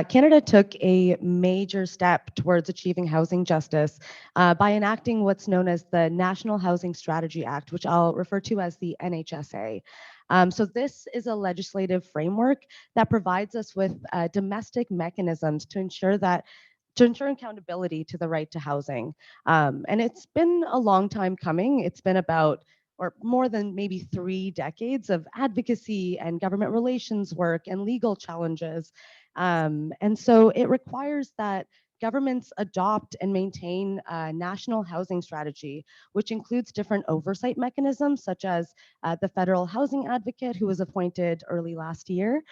Canada took a major step towards achieving housing justice by enacting what's known as the National Housing Strategy Act, which I'll refer to as the NHSA. So this is a legislative framework that provides us with domestic mechanisms to ensure accountability to the right to housing. And it's been a long time coming. It's been about or more than maybe 3 decades of advocacy and government relations work and legal challenges. And so it requires that governments adopt and maintain a national housing strategy, which includes different oversight mechanisms, such as the Federal Housing Advocate, who was appointed early last year,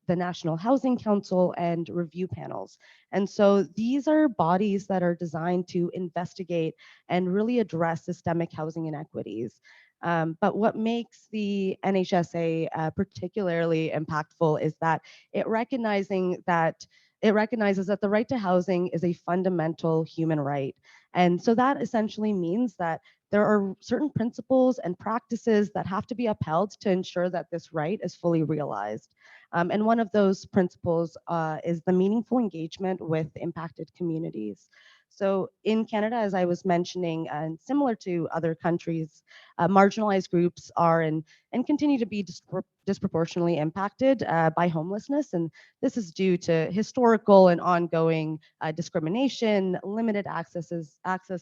the National Housing Council, and review panels. And so these are bodies that are designed to investigate and really address systemic housing inequities. But what makes the NHSA particularly impactful is that it recognizes that the right to housing is a fundamental human right. And so that essentially means that there are certain principles and practices that have to be upheld to ensure that this right is fully realized. And one of those principles is the meaningful engagement with impacted communities. So in Canada, as I was mentioning, and similar to other countries, marginalized groups are and continue to be disproportionately impacted by homelessness. And this is due to historical and ongoing discrimination, limited access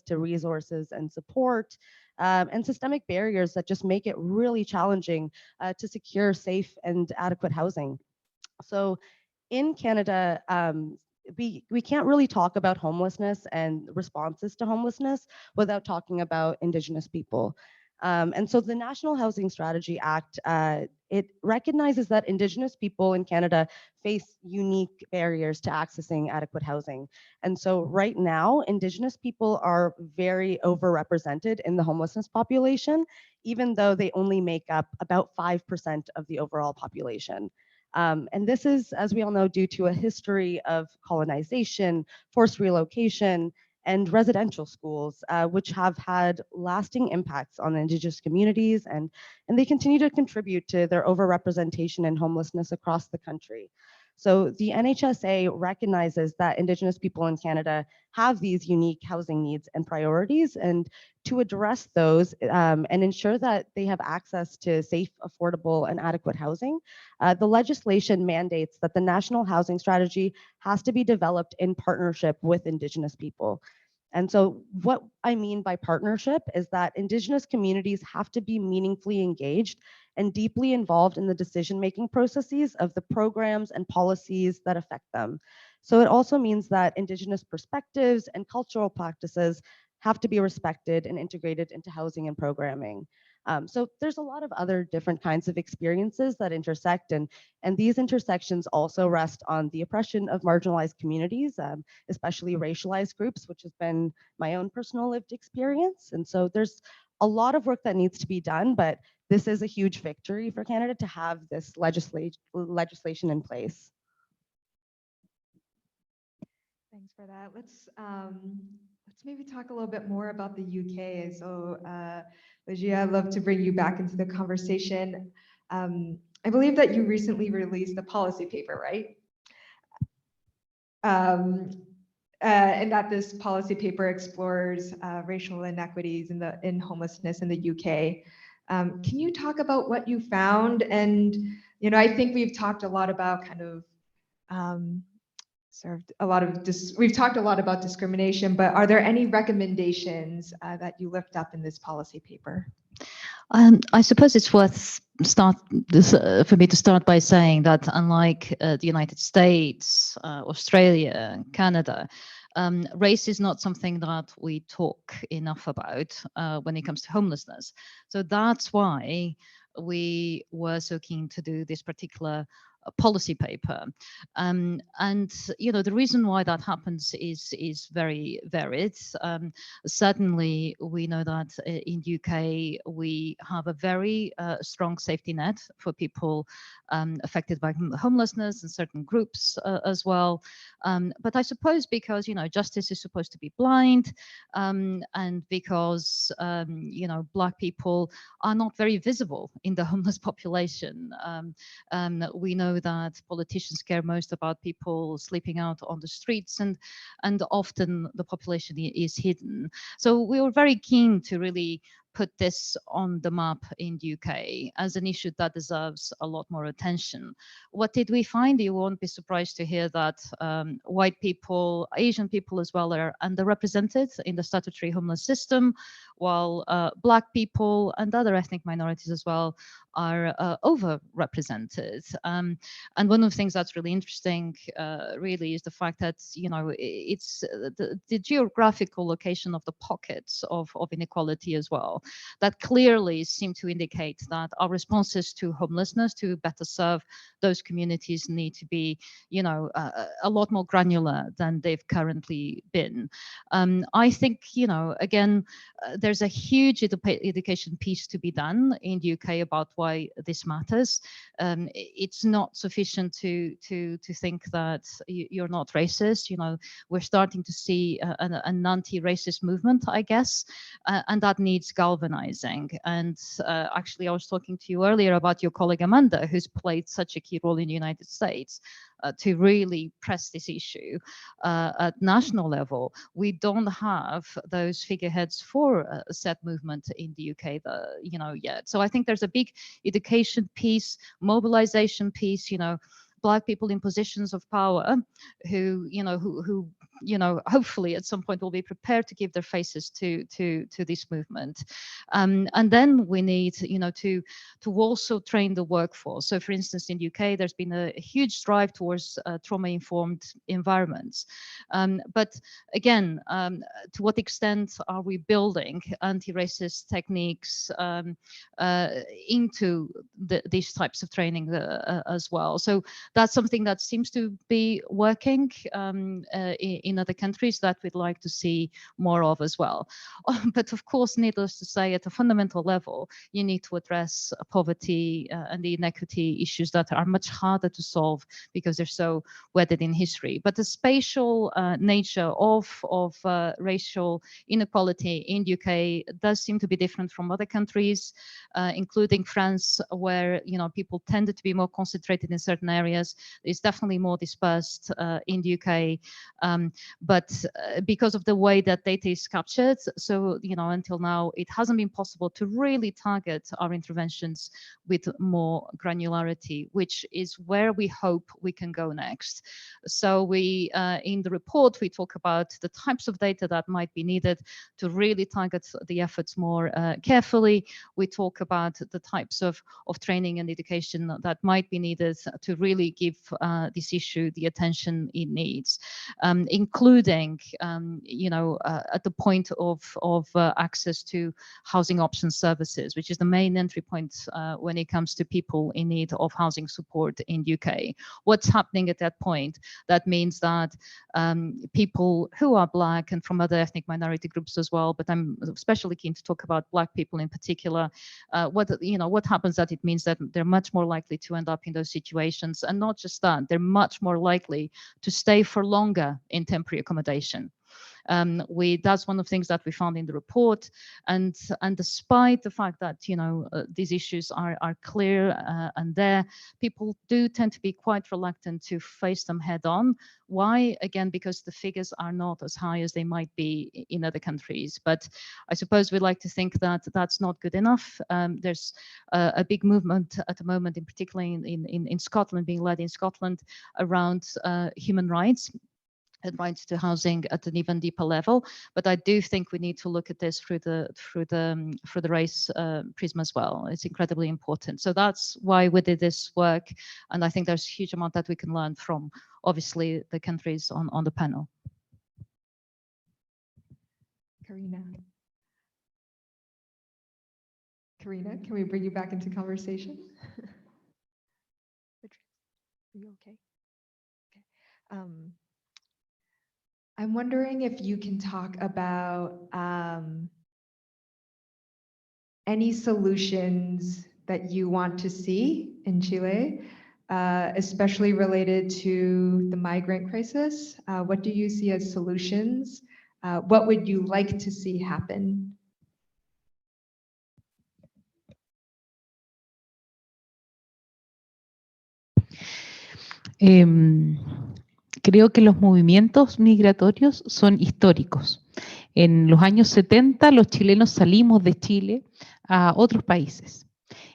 to resources and support, and systemic barriers that just make it really challenging to secure safe and adequate housing. So in Canada, we can't really talk about homelessness and responses to homelessness without talking about Indigenous people. And so the National Housing Strategy Act, it recognizes that Indigenous people in Canada face unique barriers to accessing adequate housing. And so right now, Indigenous people are very overrepresented in the homelessness population, even though they only make up about 5% of the overall population. And this is, as we all know, due to a history of colonization, forced relocation, and residential schools, which have had lasting impacts on Indigenous communities, and they continue to contribute to their overrepresentation in homelessness across the country. So the NHSA recognizes that Indigenous people in Canada have these unique housing needs and priorities, and to address those and ensure that they have access to safe, affordable, and adequate housing, the legislation mandates that the National Housing Strategy has to be developed in partnership with Indigenous people. And so what I mean by partnership is that Indigenous communities have to be meaningfully engaged and deeply involved in the decision-making processes of the programs and policies that affect them. So it also means that Indigenous perspectives and cultural practices have to be respected and integrated into housing and programming. So there's a lot of other different kinds of experiences that intersect, and these intersections also rest on the oppression of marginalized communities, especially racialized groups, which has been my own personal lived experience. And so there's a lot of work that needs to be done, but this is a huge victory for Canada to have this legislation in place. Thanks for that. Let's maybe talk a little bit more about the UK. So, Ligia, I'd love to bring you back into the conversation. I believe that you recently released a policy paper, right? And that this policy paper explores racial inequities in homelessness in the UK. Can you talk about what you found? And I think we've talked a lot about kind of we've talked a lot about discrimination, but are there any recommendations that you lift up in this policy paper? I suppose it's worth for me to start by saying that unlike the United States, Australia, Canada, race is not something that we talk enough about when it comes to homelessness. So that's why we were so keen to do this particular policy paper. And the reason why that happens is very varied. Certainly, we know that in UK we have a very strong safety net for people affected by homelessness and certain groups as well. But I suppose because justice is supposed to be blind, and because Black people are not very visible in the homeless population. We know that politicians care most about people sleeping out on the streets, and often the population is hidden. So we were very keen to really put this on the map in the UK as an issue that deserves a lot more attention. What did we find? You won't be surprised to hear that white people, Asian people as well, are underrepresented in the statutory homeless system, while Black people and other ethnic minorities as well are overrepresented. And one of the things that's really interesting really is the fact that, it's the geographical location of the pockets of inequality as well, that clearly seem to indicate that our responses to homelessness, to better serve those communities, need to be, a lot more granular than they've currently been. I think, again, there's a huge education piece to be done in the UK about why this matters. It's not sufficient to think that you're not racist. We're starting to see an anti-racist movement, I guess, and that needs galvanizing. And actually, I was talking to you earlier about your colleague Amanda, who's played such a key role in the United States to really press this issue at national level. We don't have those figureheads for a set movement in the UK, yet. So I think there's a big education piece, mobilization piece. Black people in positions of power who hopefully at some point will be prepared to give their faces to this movement. And then we need, to also train the workforce. So for instance, in the UK, there's been a huge drive towards trauma-informed environments. But again, to what extent are we building anti-racist techniques into these types of training as well? So that's something that seems to be working in other countries that we'd like to see more of as well. But of course, needless to say, at a fundamental level, you need to address poverty and the inequity issues that are much harder to solve because they're so wedded in history. But the spatial nature of racial inequality in the UK does seem to be different from other countries, including France, where people tended to be more concentrated in certain areas. It's definitely more dispersed in the UK, but because of the way that data is captured, so until now it hasn't been possible to really target our interventions with more granularity, which is where we hope we can go next. So we in the report we talk about the types of data that might be needed to really target the efforts more carefully. We talk about the types of training and education that might be needed to really give this issue the attention it needs, including at the point of access to housing option services, which is the main entry point when it comes to people in need of housing support in the UK. What's happening at that point? That means that people who are Black and from other ethnic minority groups as well, but I'm especially keen to talk about Black people in particular, what happens that it means that they're much more likely to end up in those situations, and not just that, they're much more likely to stay for longer in temporary accommodation. That's one of the things that we found in the report, and despite the fact that these issues are clear and there, people do tend to be quite reluctant to face them head on. Why? Again, because the figures are not as high as they might be in other countries. But I suppose we like to think that that's not good enough. There's a big movement at the moment, in particular in Scotland, being led in Scotland around human rights and rights to housing at an even deeper level. But I do think we need to look at this through the race prism as well. It's incredibly important. So that's why we did this work, and I think there's a huge amount that we can learn from, obviously, the countries on the panel. Karinna, can we bring you back into conversation? Are you okay? Okay. I'm wondering if you can talk about any solutions that you want to see in Chile, especially related to the migrant crisis. What do you see as solutions? What would you like to see happen? Creo que los movimientos migratorios son históricos. En los años 70 los chilenos salimos de Chile a otros países.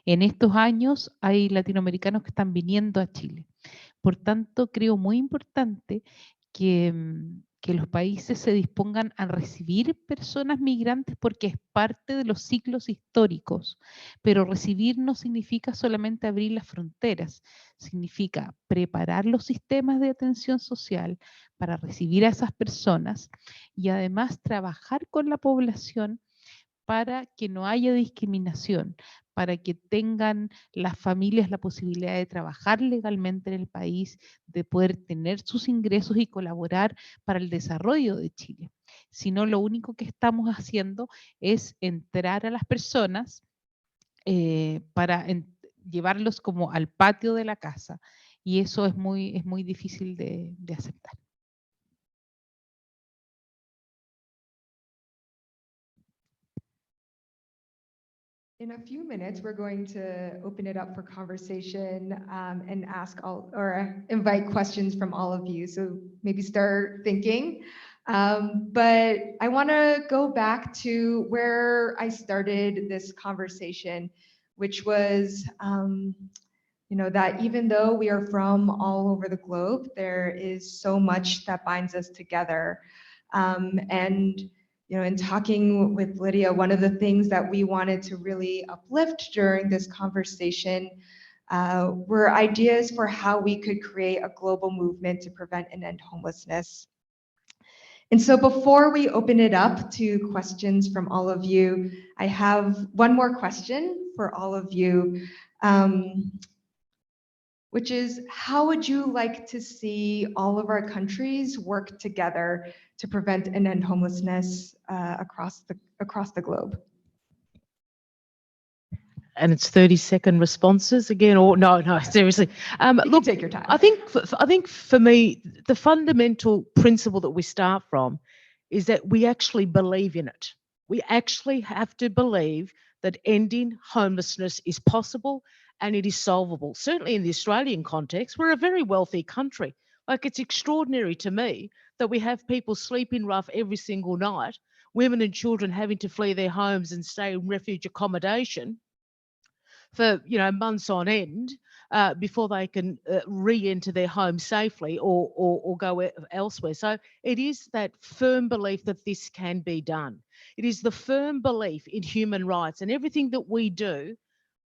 En estos años hay latinoamericanos que están viniendo a Chile. Por tanto, creo muy importante que los países se dispongan a recibir personas migrantes porque es parte de los ciclos históricos. Pero recibir no significa solamente abrir las fronteras, significa preparar los sistemas de atención social para recibir a esas personas y además trabajar con la población para que no haya discriminación, para que tengan las familias la posibilidad de trabajar legalmente en el país, de poder tener sus ingresos y colaborar para el desarrollo de Chile. Si no, lo único que estamos haciendo es entrar a las personas para llevarlos como al patio de la casa, y eso es muy difícil de aceptar. In a few minutes, we're going to open it up for conversation and ask all or invite questions from all of you. So maybe start thinking. But I want to go back to where I started this conversation, which was, you know, that even though we are from all over the globe, there is so much that binds us together. And, you know, in talking with Lydia, one of the things that we wanted to really uplift during this conversation were ideas for how we could create a global movement to prevent and end homelessness. And so before we open it up to questions from all of you, I have one more question for all of you, which is, how would you like to see all of our countries work together to prevent and end homelessness across the globe? And it's 30-second responses again, or no, seriously. Look, take your time. I think for me, the fundamental principle that we start from is that we actually believe in it. We actually have to believe that ending homelessness is possible and it is solvable. Certainly in the Australian context, we're a very wealthy country. Like, it's extraordinary to me that we have people sleeping rough every single night, women and children having to flee their homes and stay in refuge accommodation for, you know, months on end before they can re-enter their home safely or go elsewhere. So it is that firm belief that this can be done. It is the firm belief in human rights, and everything that we do,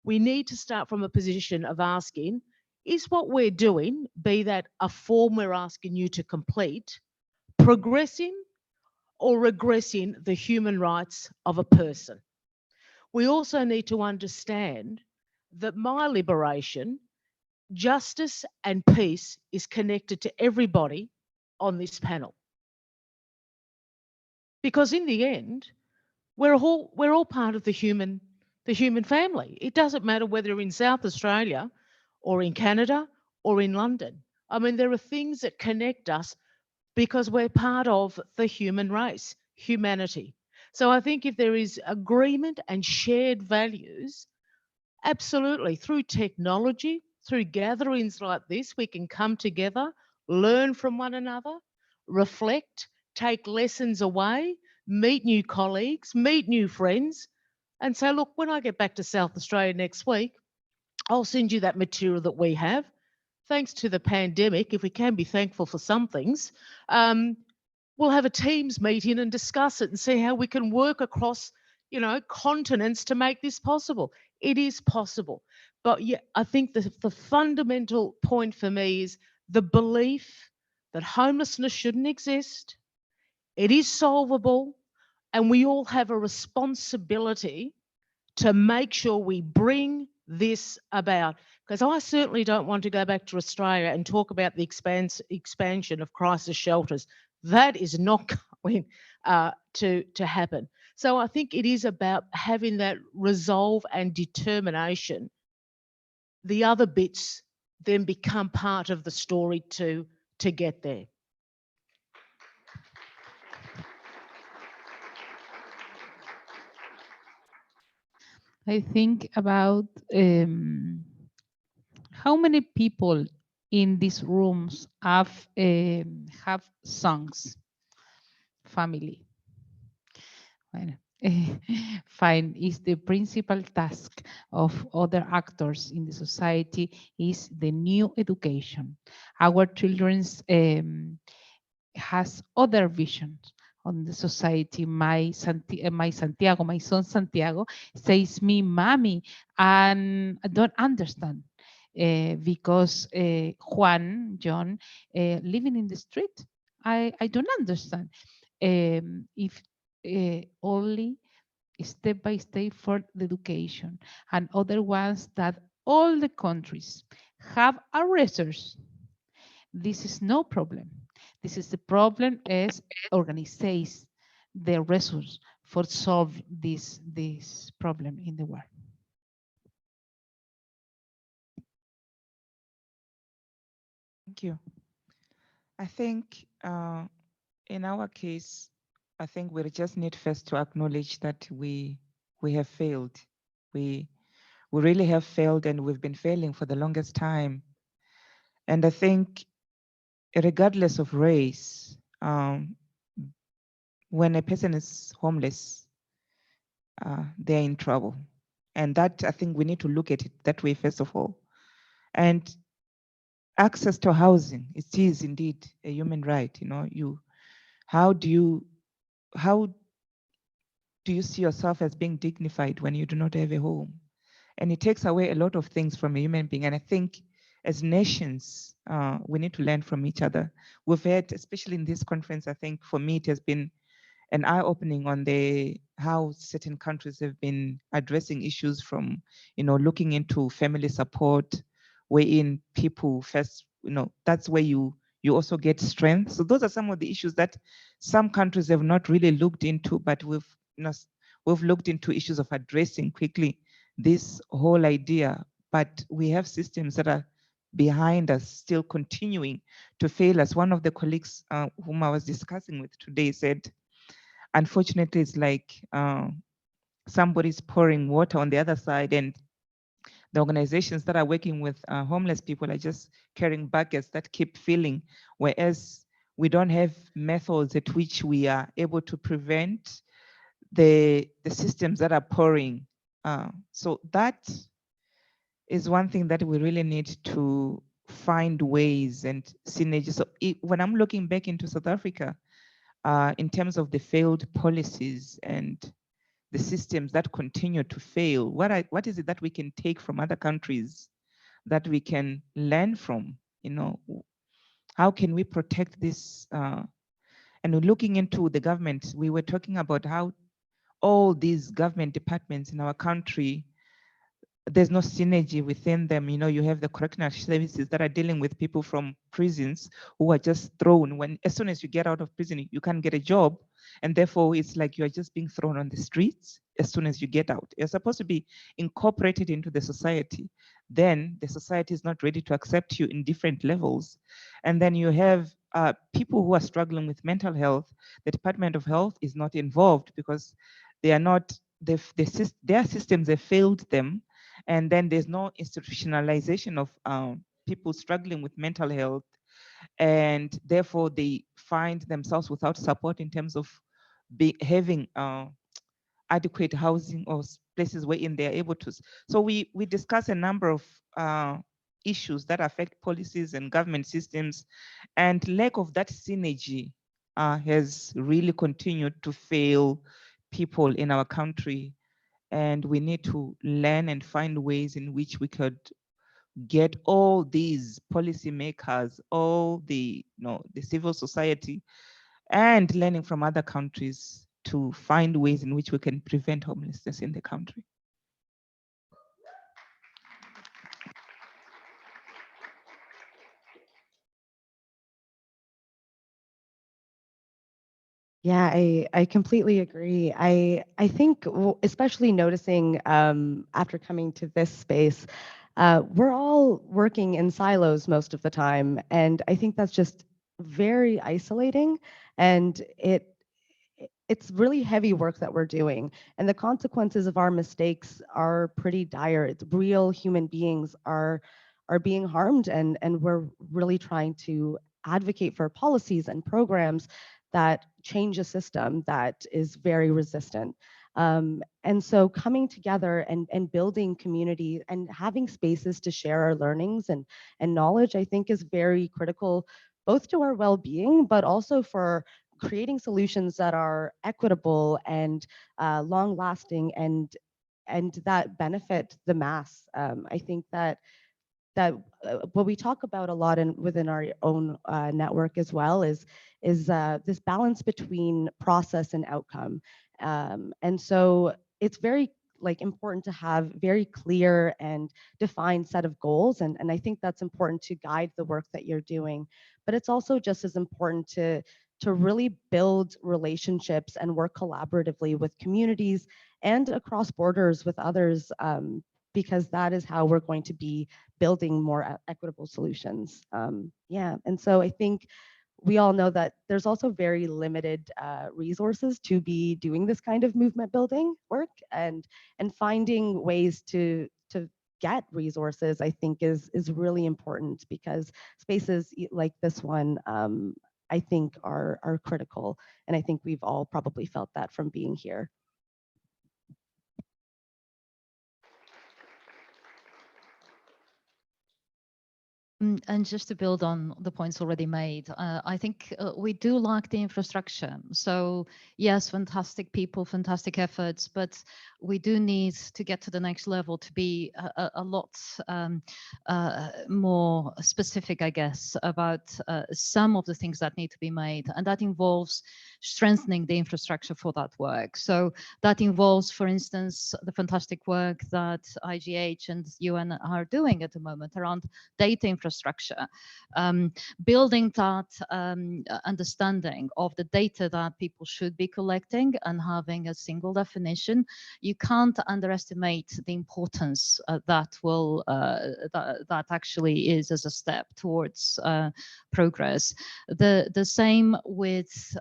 we need to start from a position of asking, is what we're doing, be that a form we're asking you to complete, progressing or regressing the human rights of a person? We also need to understand that my liberation, justice and peace is connected to everybody on this panel. Because in the end, we're all part of the human family. It doesn't matter whether you're in South Australia or in Canada or in London. I mean, there are things that connect us because we're part of the human race, humanity. So I think if there is agreement and shared values, absolutely, through technology, through gatherings like this, we can come together, learn from one another, reflect, take lessons away, meet new colleagues, meet new friends, and say, look, when I get back to South Australia next week, I'll send you that material that we have. Thanks to the pandemic, if we can be thankful for some things, we'll have a Teams meeting and discuss it and see how we can work across, you know, continents to make this possible. It is possible. But yeah, I think the fundamental point for me is the belief that homelessness shouldn't exist. It is solvable, and we all have a responsibility to make sure we bring this about. Because I certainly don't want to go back to Australia and talk about the expansion of crisis shelters. That is not going to happen. So I think it is about having that resolve and determination. The other bits then become part of the story to get there. I think about how many people in these rooms have sons, family. Bueno, fine, is the principal task of other actors in the society is the new education. Our children's has other visions on the society. My son Santiago says me, mommy, and I don't understand because John, living in the street, I don't understand. If only step by step for the education, and other ones that all the countries have a resource. This is no problem. This is the problem is organize the resource for solve this problem in the world. Thank you. I think in our case, I think we just need first to acknowledge that we have failed. We really have failed, and we've been failing for the longest time. And I think regardless of race, when a person is homeless, they're in trouble. And that, I think we need to look at it that way, first of all. And access to housing, it is indeed a human right. You know, how do you see yourself as being dignified when you do not have a home? And it takes away a lot of things from a human being. And I think as nations, we need to learn from each other. We've had, especially in this conference, I think for me, it has been an eye-opening on how certain countries have been addressing issues from, looking into family support, wherein people first, that's where you also get strength. So those are some of the issues that some countries have not really looked into, but we've looked into issues of addressing quickly this whole idea. But we have systems that are behind us still continuing to fail us. One of the colleagues whom I was discussing with today said, unfortunately, it's like somebody's pouring water on the other side, and the organizations that are working with homeless people are just carrying buckets that keep filling, whereas we don't have methods at which we are able to prevent the systems that are pouring. So that is one thing that we really need to find ways and synergy. So when I'm looking back into South Africa, in terms of the failed policies and the systems that continue to fail, what is it that we can take from other countries that we can learn from? How can we protect this? And looking into the government, we were talking about how all these government departments in our country, there's no synergy within them. You have the correctional services that are dealing with people from prisons who are just thrown. As soon as you get out of prison, you can't get a job. And therefore, it's like you're just being thrown on the streets as soon as you get out. You're supposed to be incorporated into the society. Then the society is not ready to accept you in different levels. And then you have people who are struggling with mental health. The Department of Health is not involved because they are not, their systems have failed them. And then there's no institutionalization of people struggling with mental health, and therefore they find themselves without support in terms of having adequate housing or places wherein they are able to. So we discuss a number of issues that affect policies and government systems, and lack of that synergy has really continued to fail people in our country. And we need to learn and find ways in which we could get all these policymakers, all the civil society, and learning from other countries to find ways in which we can prevent homelessness in the country. Yeah, I completely agree. I think especially noticing after coming to this space, we're all working in silos most of the time, and I think that's just very isolating, and it's really heavy work that we're doing, and the consequences of our mistakes are pretty dire. It's real human beings are being harmed, and we're really trying to advocate for policies and programs that change a system that is very resistant. And so coming together and building community and having spaces to share our learnings and knowledge, I think is very critical, both to our well-being, but also for creating solutions that are equitable and long-lasting and that benefit the mass. I think that what we talk about a lot within our own network as well is this balance between process and outcome. And so it's very important to have very clear and defined set of goals. And I think that's important to guide the work that you're doing. But it's also just as important to really build relationships and work collaboratively with communities and across borders with others, because that is how we're going to be building more equitable solutions. Yeah, and so I think we all know that there's also very limited resources to be doing this kind of movement building work, and finding ways to get resources, I think is really important, because spaces like this one, I think are critical, and I think we've all probably felt that from being here. And just to build on the points already made, I think we do lack the infrastructure. So yes, fantastic people, fantastic efforts, but we do need to get to the next level to be a lot more specific, I guess, about some of the things that need to be made. And that involves strengthening the infrastructure for that work. So that involves, for instance, the fantastic work that IGH and UN are doing at the moment around data infrastructure, building that understanding of the data that people should be collecting and having a single definition. You can't underestimate the importance that will that actually is as a step towards progress. The same with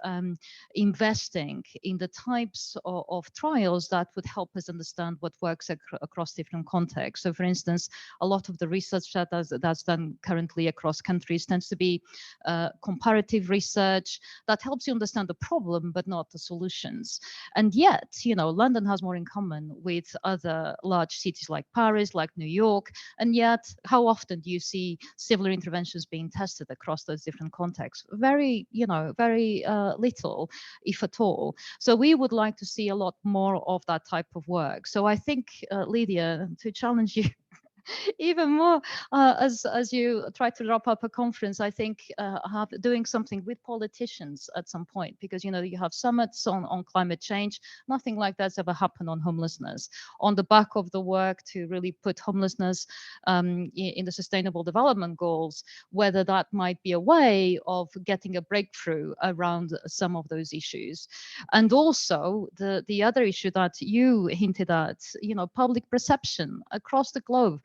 investing in the types of trials that would help us understand what works across different contexts. So for instance, a lot of the research that's done currently across countries tends to be comparative research that helps you understand the problem, but not the solutions. And yet, you know, London has more in common with other large cities like Paris, like New York. And yet, how often do you see similar interventions being tested across those different contexts? Very, you know, very little, if at all. So we would like to see a lot more of that type of work. So I think, Lydia, to challenge you even more as you try to wrap up a conference, I think doing something with politicians at some point, because you know you have summits on climate change. Nothing like that's ever happened on homelessness. On the back of the work to really put homelessness in the Sustainable Development Goals, whether that might be a way of getting a breakthrough around some of those issues. And also the other issue that you hinted at, you know, public perception across the globe.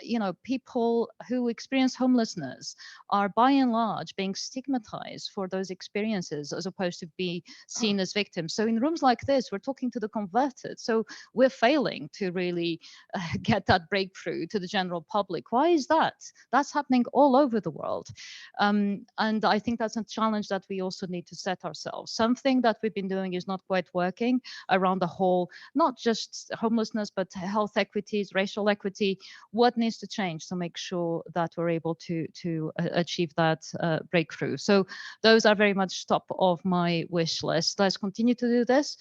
You know, people who experience homelessness are by and large being stigmatized for those experiences as opposed to be seen as victims. So in rooms like this, we're talking to the converted. So we're failing to really get that breakthrough to the general public. Why is that? That's happening all over the world. And I think that's a challenge that we also need to set ourselves. Something that we've been doing is not quite working around the whole, not just homelessness, but health equities, racial equity. What needs to change to make sure that we're able to achieve that breakthrough? So those are very much top of my wish list. Let's continue to do this,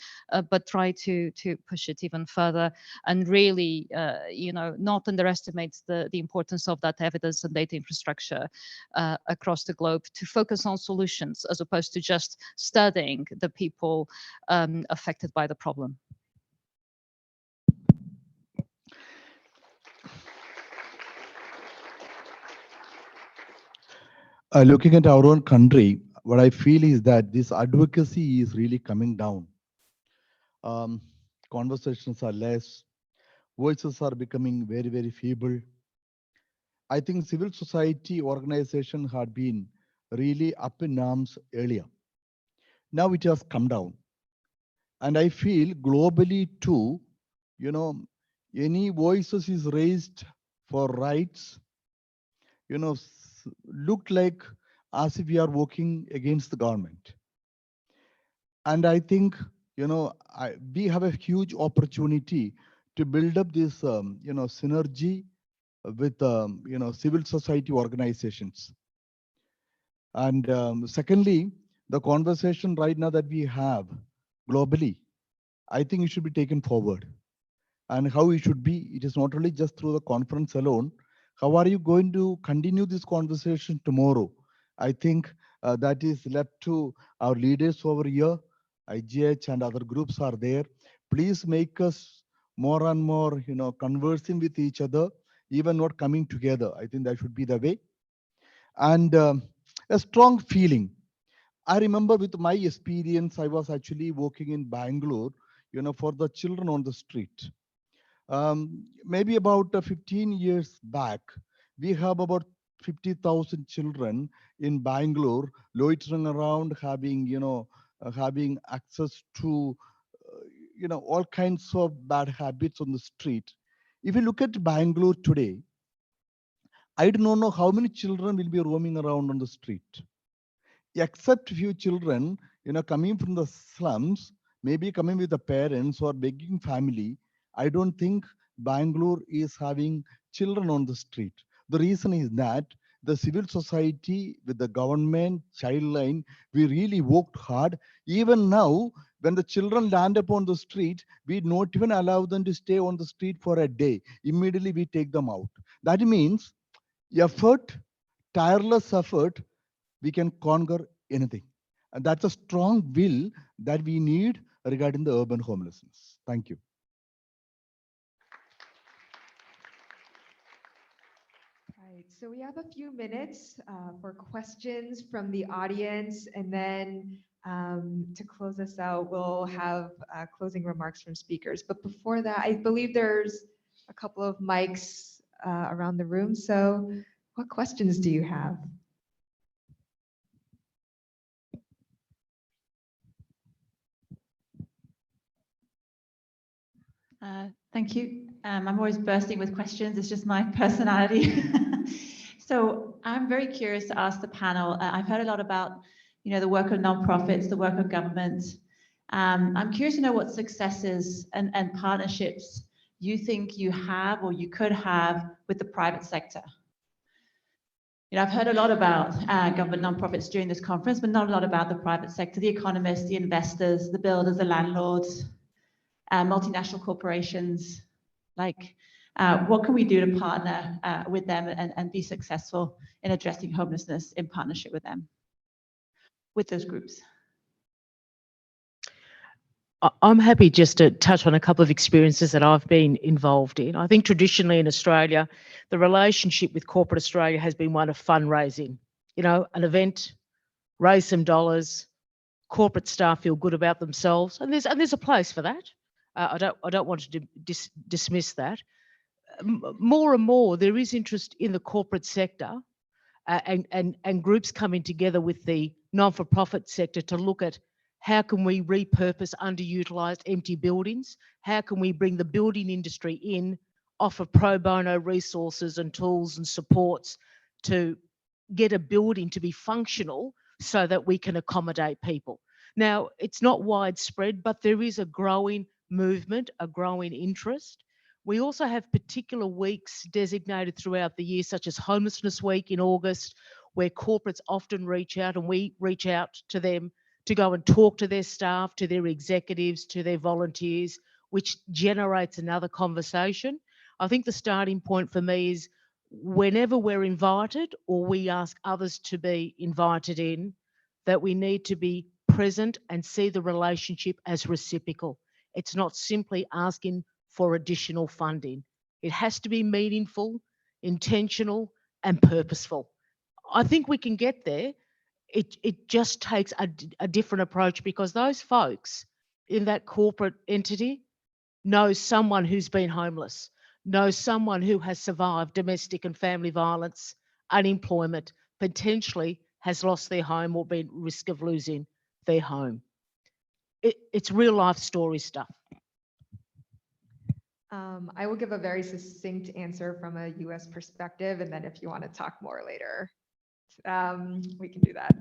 but try to push it even further and really, you know, not underestimate the importance of that evidence and data infrastructure across the globe to focus on solutions as opposed to just studying the people affected by the problem. Looking at our own country, what I feel is that this advocacy is really coming down. Conversations are less, voices are becoming very, very feeble. I think civil society organization had been really up in arms earlier. Now it has come down. And I feel globally too, you know, any voices is raised for rights, you know, look like as if we are working against the government. And I think, you know, we have a huge opportunity to build up this, you know, synergy with, you know, civil society organizations. And secondly, the conversation right now that we have globally, I think it should be taken forward. And how it should be, it is not only just through the conference alone. How are you going to continue this conversation tomorrow? I think that is left to our leaders over here. IGH and other groups are there. Please make us more and more, you know, conversing with each other, even not coming together. I think that should be the way. And a strong feeling. I remember with my experience, I was actually working in Bangalore, you know, for the children on the street. Maybe about 15 years back, we have about 50,000 children in Bangalore loitering around, having, you know, having access to, you know, all kinds of bad habits on the street. If you look at Bangalore today, I do not know how many children will be roaming around on the street, except few children, you know, coming from the slums, maybe coming with the parents or begging family. I don't think Bangalore is having children on the street. The reason is that the civil society with the government, child line, we really worked hard. Even now, when the children land upon the street, we not even allow them to stay on the street for a day. Immediately we take them out. That means effort, tireless effort, we can conquer anything. And that's a strong will that we need regarding the urban homelessness. Thank you. Right, so we have a few minutes for questions from the audience, and then to close us out, we'll have closing remarks from speakers. But before that, I believe there's a couple of mics around the room. So what questions do you have? Thank you. I'm always bursting with questions. It's just my personality. So I'm very curious to ask the panel. I've heard a lot about, the work of nonprofits, the work of government. I'm curious to know what successes and partnerships you think you have or you could have with the private sector. I've heard a lot about government nonprofits during this conference, but not a lot about the private sector, the economists, the investors, the builders, the landlords, multinational corporations. Like, what can we do to partner with them and be successful in addressing homelessness in partnership with them, with those groups? I'm happy just to touch on a couple of experiences that I've been involved in. I think traditionally in Australia, the relationship with corporate Australia has been one of fundraising. An event, raise some dollars, corporate staff feel good about themselves, and there's a place for that. I don't want to dismiss that. More and more, there is interest in the corporate sector and groups coming together with the non-for-profit sector to look at how can we repurpose underutilised empty buildings? How can we bring the building industry in, offer pro bono resources and tools and supports to get a building to be functional so that we can accommodate people? Now, it's not widespread, but there is a growing movement, a growing interest. We also have particular weeks designated throughout the year, such as Homelessness Week in August, where corporates often reach out and we reach out to them to go and talk to their staff, to their executives, to their volunteers, which generates another conversation. I think the starting point for me is whenever we're invited or we ask others to be invited in, that we need to be present and see the relationship as reciprocal. It's not simply asking for additional funding. It has to be meaningful, intentional, and purposeful. I think we can get there. It just takes a different approach because those folks in that corporate entity know someone who's been homeless, know someone who has survived domestic and family violence, unemployment, potentially has lost their home or been at risk of losing their home. It's real life story stuff. I will give a very succinct answer from a US perspective, and then if you want to talk more later, we can do that.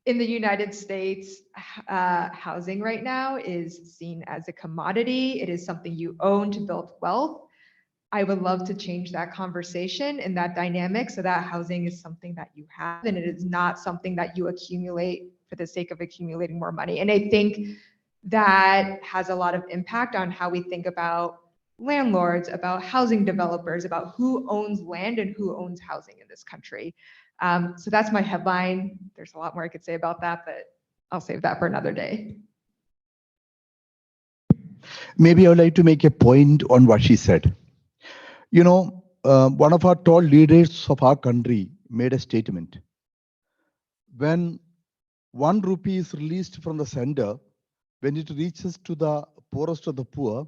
In the United States, housing right now is seen as a commodity. It is something you own to build wealth. I would love to change that conversation and that dynamic so that housing is something that you have and it is not something that you accumulate for the sake of accumulating more money. And I think that has a lot of impact on how we think about landlords, about housing developers, about who owns land and who owns housing in this country. So that's my headline. There's a lot more I could say about that, but I'll save that for another day. Maybe I would like to make a point on what she said. One of our tall leaders of our country made a statement. When 1 rupee is released from the center, when it reaches to the poorest of the poor,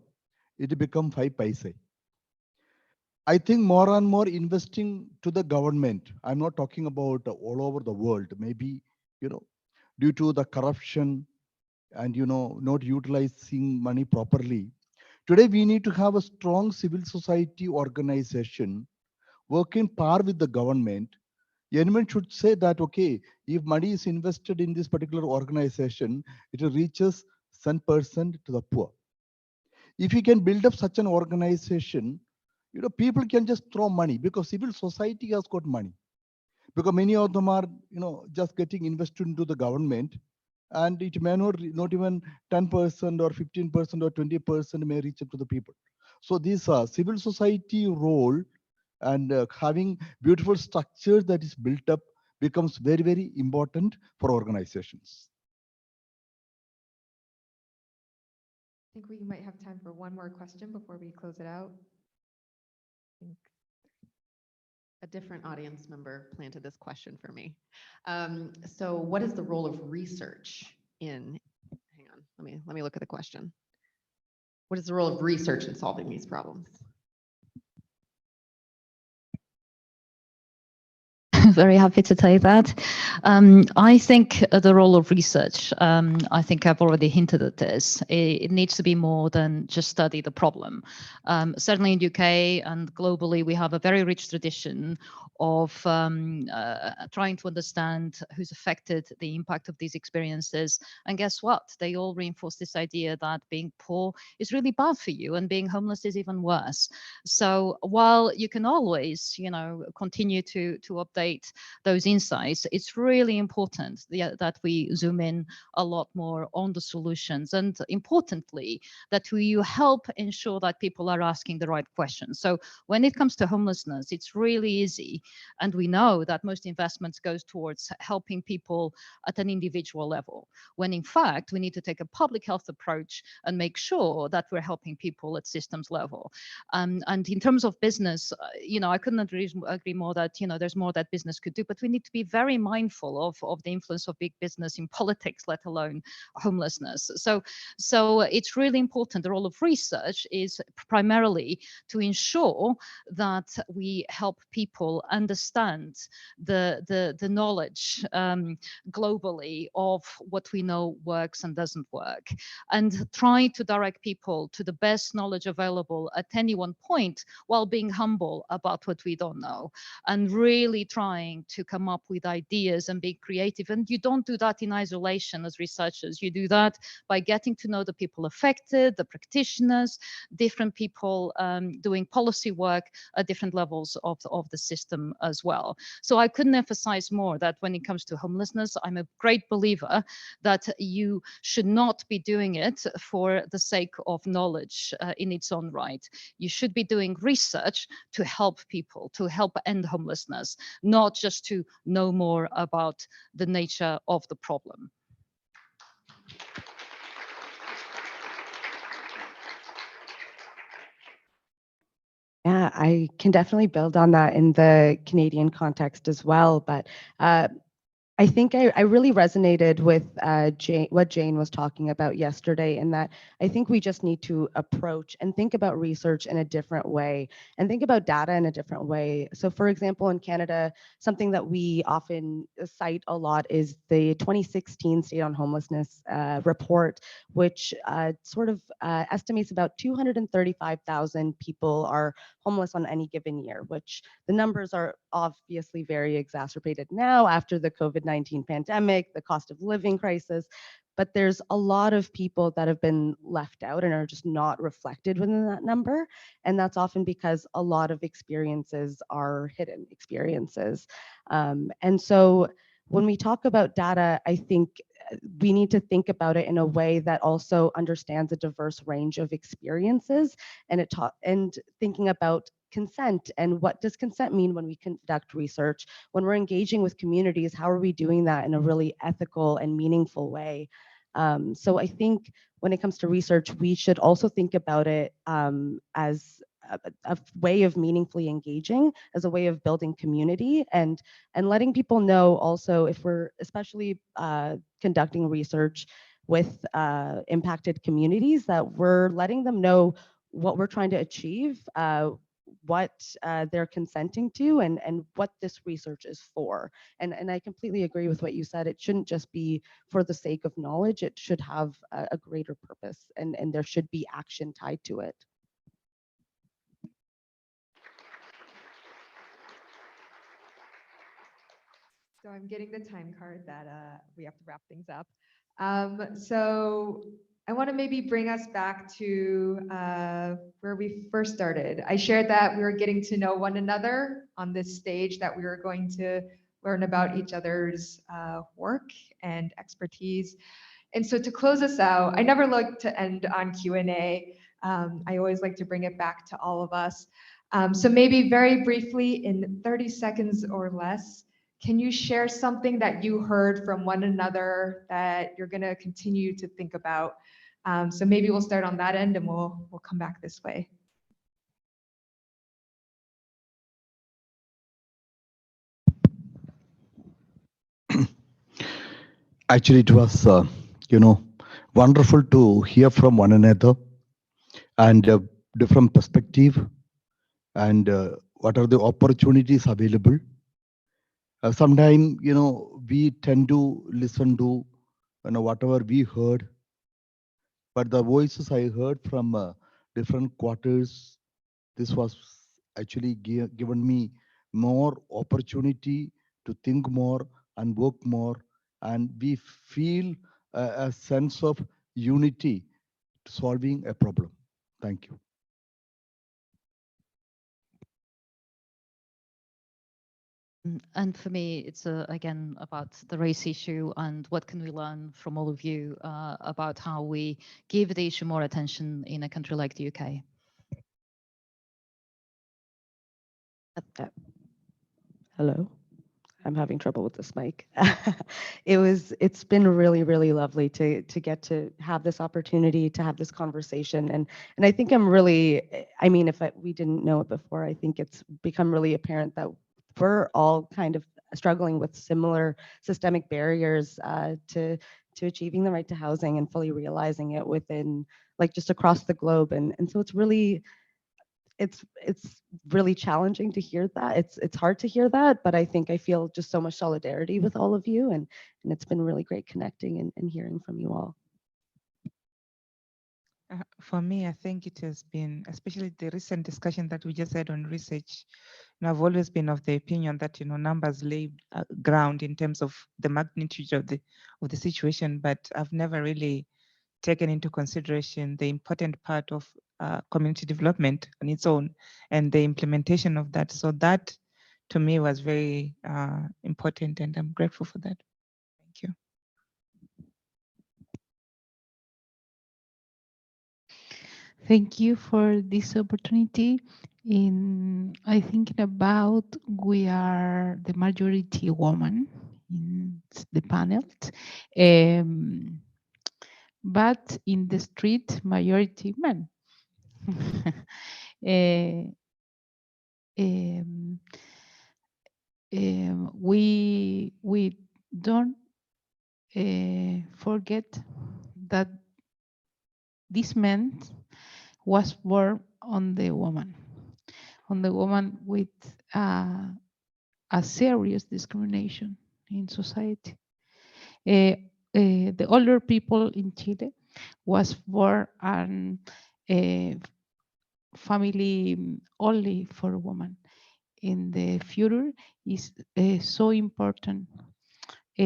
it becomes 5 paise. I think more and more investing to the government, I'm not talking about all over the world, maybe, due to the corruption and, not utilizing money properly. Today, we need to have a strong civil society organization working par with the government. Anyone should say that, okay, if money is invested in this particular organization, it reaches 10% to the poor. If you can build up such an organization, people can just throw money because civil society has got money. because many of them are, just getting invested into the government, and it may not even 10% or 15% or 20% may reach up to the people. So this civil society role and having beautiful structure that is built up becomes very, very important for organizations. I think we might have time for one more question before we close it out. I think a different audience member planted this question for me. So what is the role of research in, hang on, let me look at the question. What is the role of research in solving these problems? Very happy to take that. I think the role of research, I think I've already hinted at this. It needs to be more than just study the problem. Certainly in the UK and globally, we have a very rich tradition of trying to understand who's affected, the impact of these experiences. And guess what? They all reinforce this idea that being poor is really bad for you and being homeless is even worse. So while you can always, continue to update those insights, it's really important that we zoom in a lot more on the solutions, and importantly, that we help ensure that people are asking the right questions. So when it comes to homelessness, it's really easy, and we know that most investments goes towards helping people at an individual level, when in fact we need to take a public health approach and make sure that we're helping people at systems level. And in terms of business, I couldn't agree more that there's more that business could do, but we need to be very mindful of the influence of big business in politics, let alone homelessness. So it's really important. The role of research is primarily to ensure that we help people understand the knowledge globally of what we know works and doesn't work, and try to direct people to the best knowledge available at any one point, while being humble about what we don't know, and really trying to come up with ideas and be creative. And you don't do that in isolation as researchers. You do that by getting to know the people affected, the practitioners, different people doing policy work at different levels of the system as well. So I couldn't emphasize more that when it comes to homelessness, I'm a great believer that you should not be doing it for the sake of knowledge in its own right. You should be doing research to help people, to help end homelessness, not just to know more about the nature of the problem. Yeah, I can definitely build on that in the Canadian context as well. But I think I really resonated with what Jane was talking about yesterday, in that I think we just need to approach and think about research in a different way, and think about data in a different way. So for example, in Canada, something that we often cite a lot is the 2016 State on Homelessness report, which estimates about 235,000 people are homeless on any given year, which the numbers are obviously very exacerbated now after the COVID-19 pandemic, the cost of living crisis, but there's a lot of people that have been left out and are just not reflected within that number. And that's often because a lot of experiences are hidden experiences. And so when we talk about data, I think we need to think about it in a way that also understands a diverse range of experiences, and thinking about consent, and what does consent mean when we conduct research, when we're engaging with communities, how are we doing that in a really ethical and meaningful way. So I think when it comes to research, we should also think about it as a way of meaningfully engaging, as a way of building community, and letting people know also, if we're especially conducting research with impacted communities, that we're letting them know what we're trying to achieve, what they're consenting to, and what this research is for. And I completely agree with what you said. It shouldn't just be for the sake of knowledge. It should have a greater purpose, and there should be action tied to it. So I'm getting the time card that we have to wrap things up. So I want to maybe bring us back to where we first started. I shared that we were getting to know one another on this stage that we were going to learn about each other's work and expertise. And so to close us out, I never like to end on Q&A. I always like to bring it back to all of us. So maybe very briefly, in 30 seconds or less, can you share something that you heard from one another that you're going to continue to think about? So maybe we'll start on that end and we'll come back this way. Actually, it was, wonderful to hear from one another and different perspective and what are the opportunities available. Sometimes, we tend to listen to, whatever we heard, but the voices I heard from different quarters, this was actually given me more opportunity to think more and work more, and we feel a sense of unity to solving a problem. Thank you. And for me, it's again about the race issue and what can we learn from all of you about how we give the issue more attention in a country like the UK. Hello. I'm having trouble with this mic. It's been really, really lovely to get to have this opportunity to have this conversation. And I think I'm really, I mean, if we didn't know it before, I think it's become really apparent that we're all kind of struggling with similar systemic barriers to achieving the right to housing and fully realizing it within, like, just across the globe. And so it's really challenging to hear that. It's hard to hear that, but I think I feel just so much solidarity with all of you, and it's been really great connecting and hearing from you all. For me, I think it has been, especially the recent discussion that we just had on research. I've always been of the opinion that numbers lay ground in terms of the magnitude of the situation, but I've never really taken into consideration the important part of community development on its own and the implementation of that. So that, to me, was very important, and I'm grateful for that. Thank you. Thank you for this opportunity. I think about we are the majority woman in the panel, but in the street majority men. We don't forget that this man was born on the woman with a serious discrimination in society. The older people in Chile was born and family only for women. In the future is so important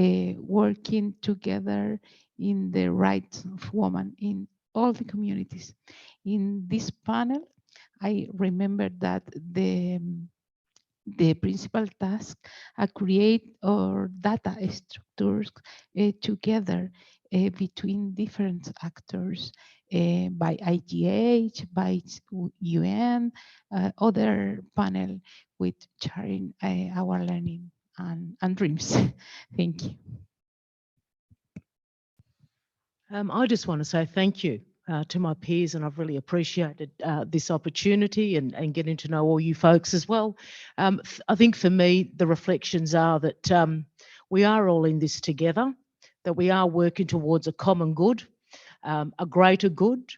working together in the rights of women in all the communities. In this panel, I remember that the principal task create or data structures together between different actors by IGH, by UN, other panel with sharing our learning and dreams. Thank you. I just want to say thank you to my peers, and I've really appreciated this opportunity and getting to know all you folks as well. I think for me, the reflections are that we are all in this together, that we are working towards a common good, a greater good.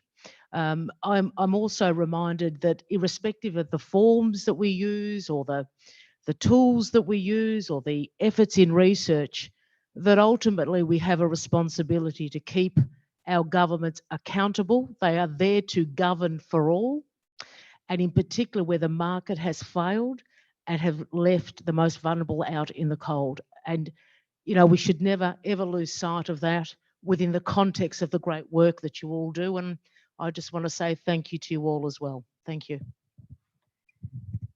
I'm also reminded that irrespective of the forms that we use or the tools that we use or the efforts in research, that ultimately we have a responsibility to keep our governments accountable. They are there to govern for all, and in particular where the market has failed and have left the most vulnerable out in the cold. And, we should never, ever lose sight of that within the context of the great work that you all do. And I just want to say thank you to you all as well. Thank you.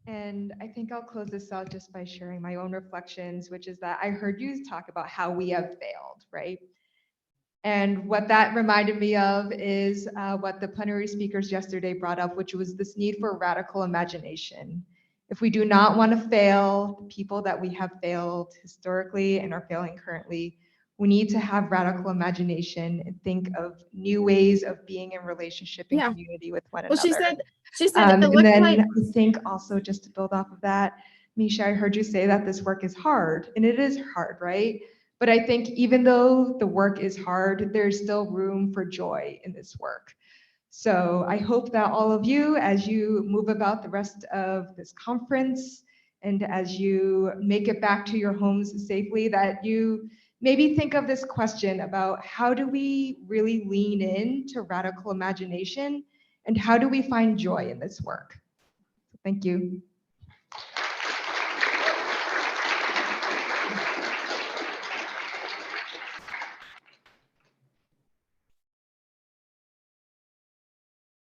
And I think I'll close this out just by sharing my own reflections, which is that I heard you talk about how we have failed, right? And what that reminded me of is what the plenary speakers yesterday brought up, which was this need for radical imagination. If we do not want to fail the people that we have failed historically and are failing currently, we need to have radical imagination and think of new ways of being in relationship and community with one Well, another. she said it And looks then like, I think also just to build off of that, Misha, I heard you say that this work is hard, and it is hard, right? But I think even though the work is hard, there's still room for joy in this work. So I hope that all of you, as you move about the rest of this conference and as you make it back to your homes safely, that you maybe think of this question about how do we really lean into radical imagination and how do we find joy in this work? Thank you.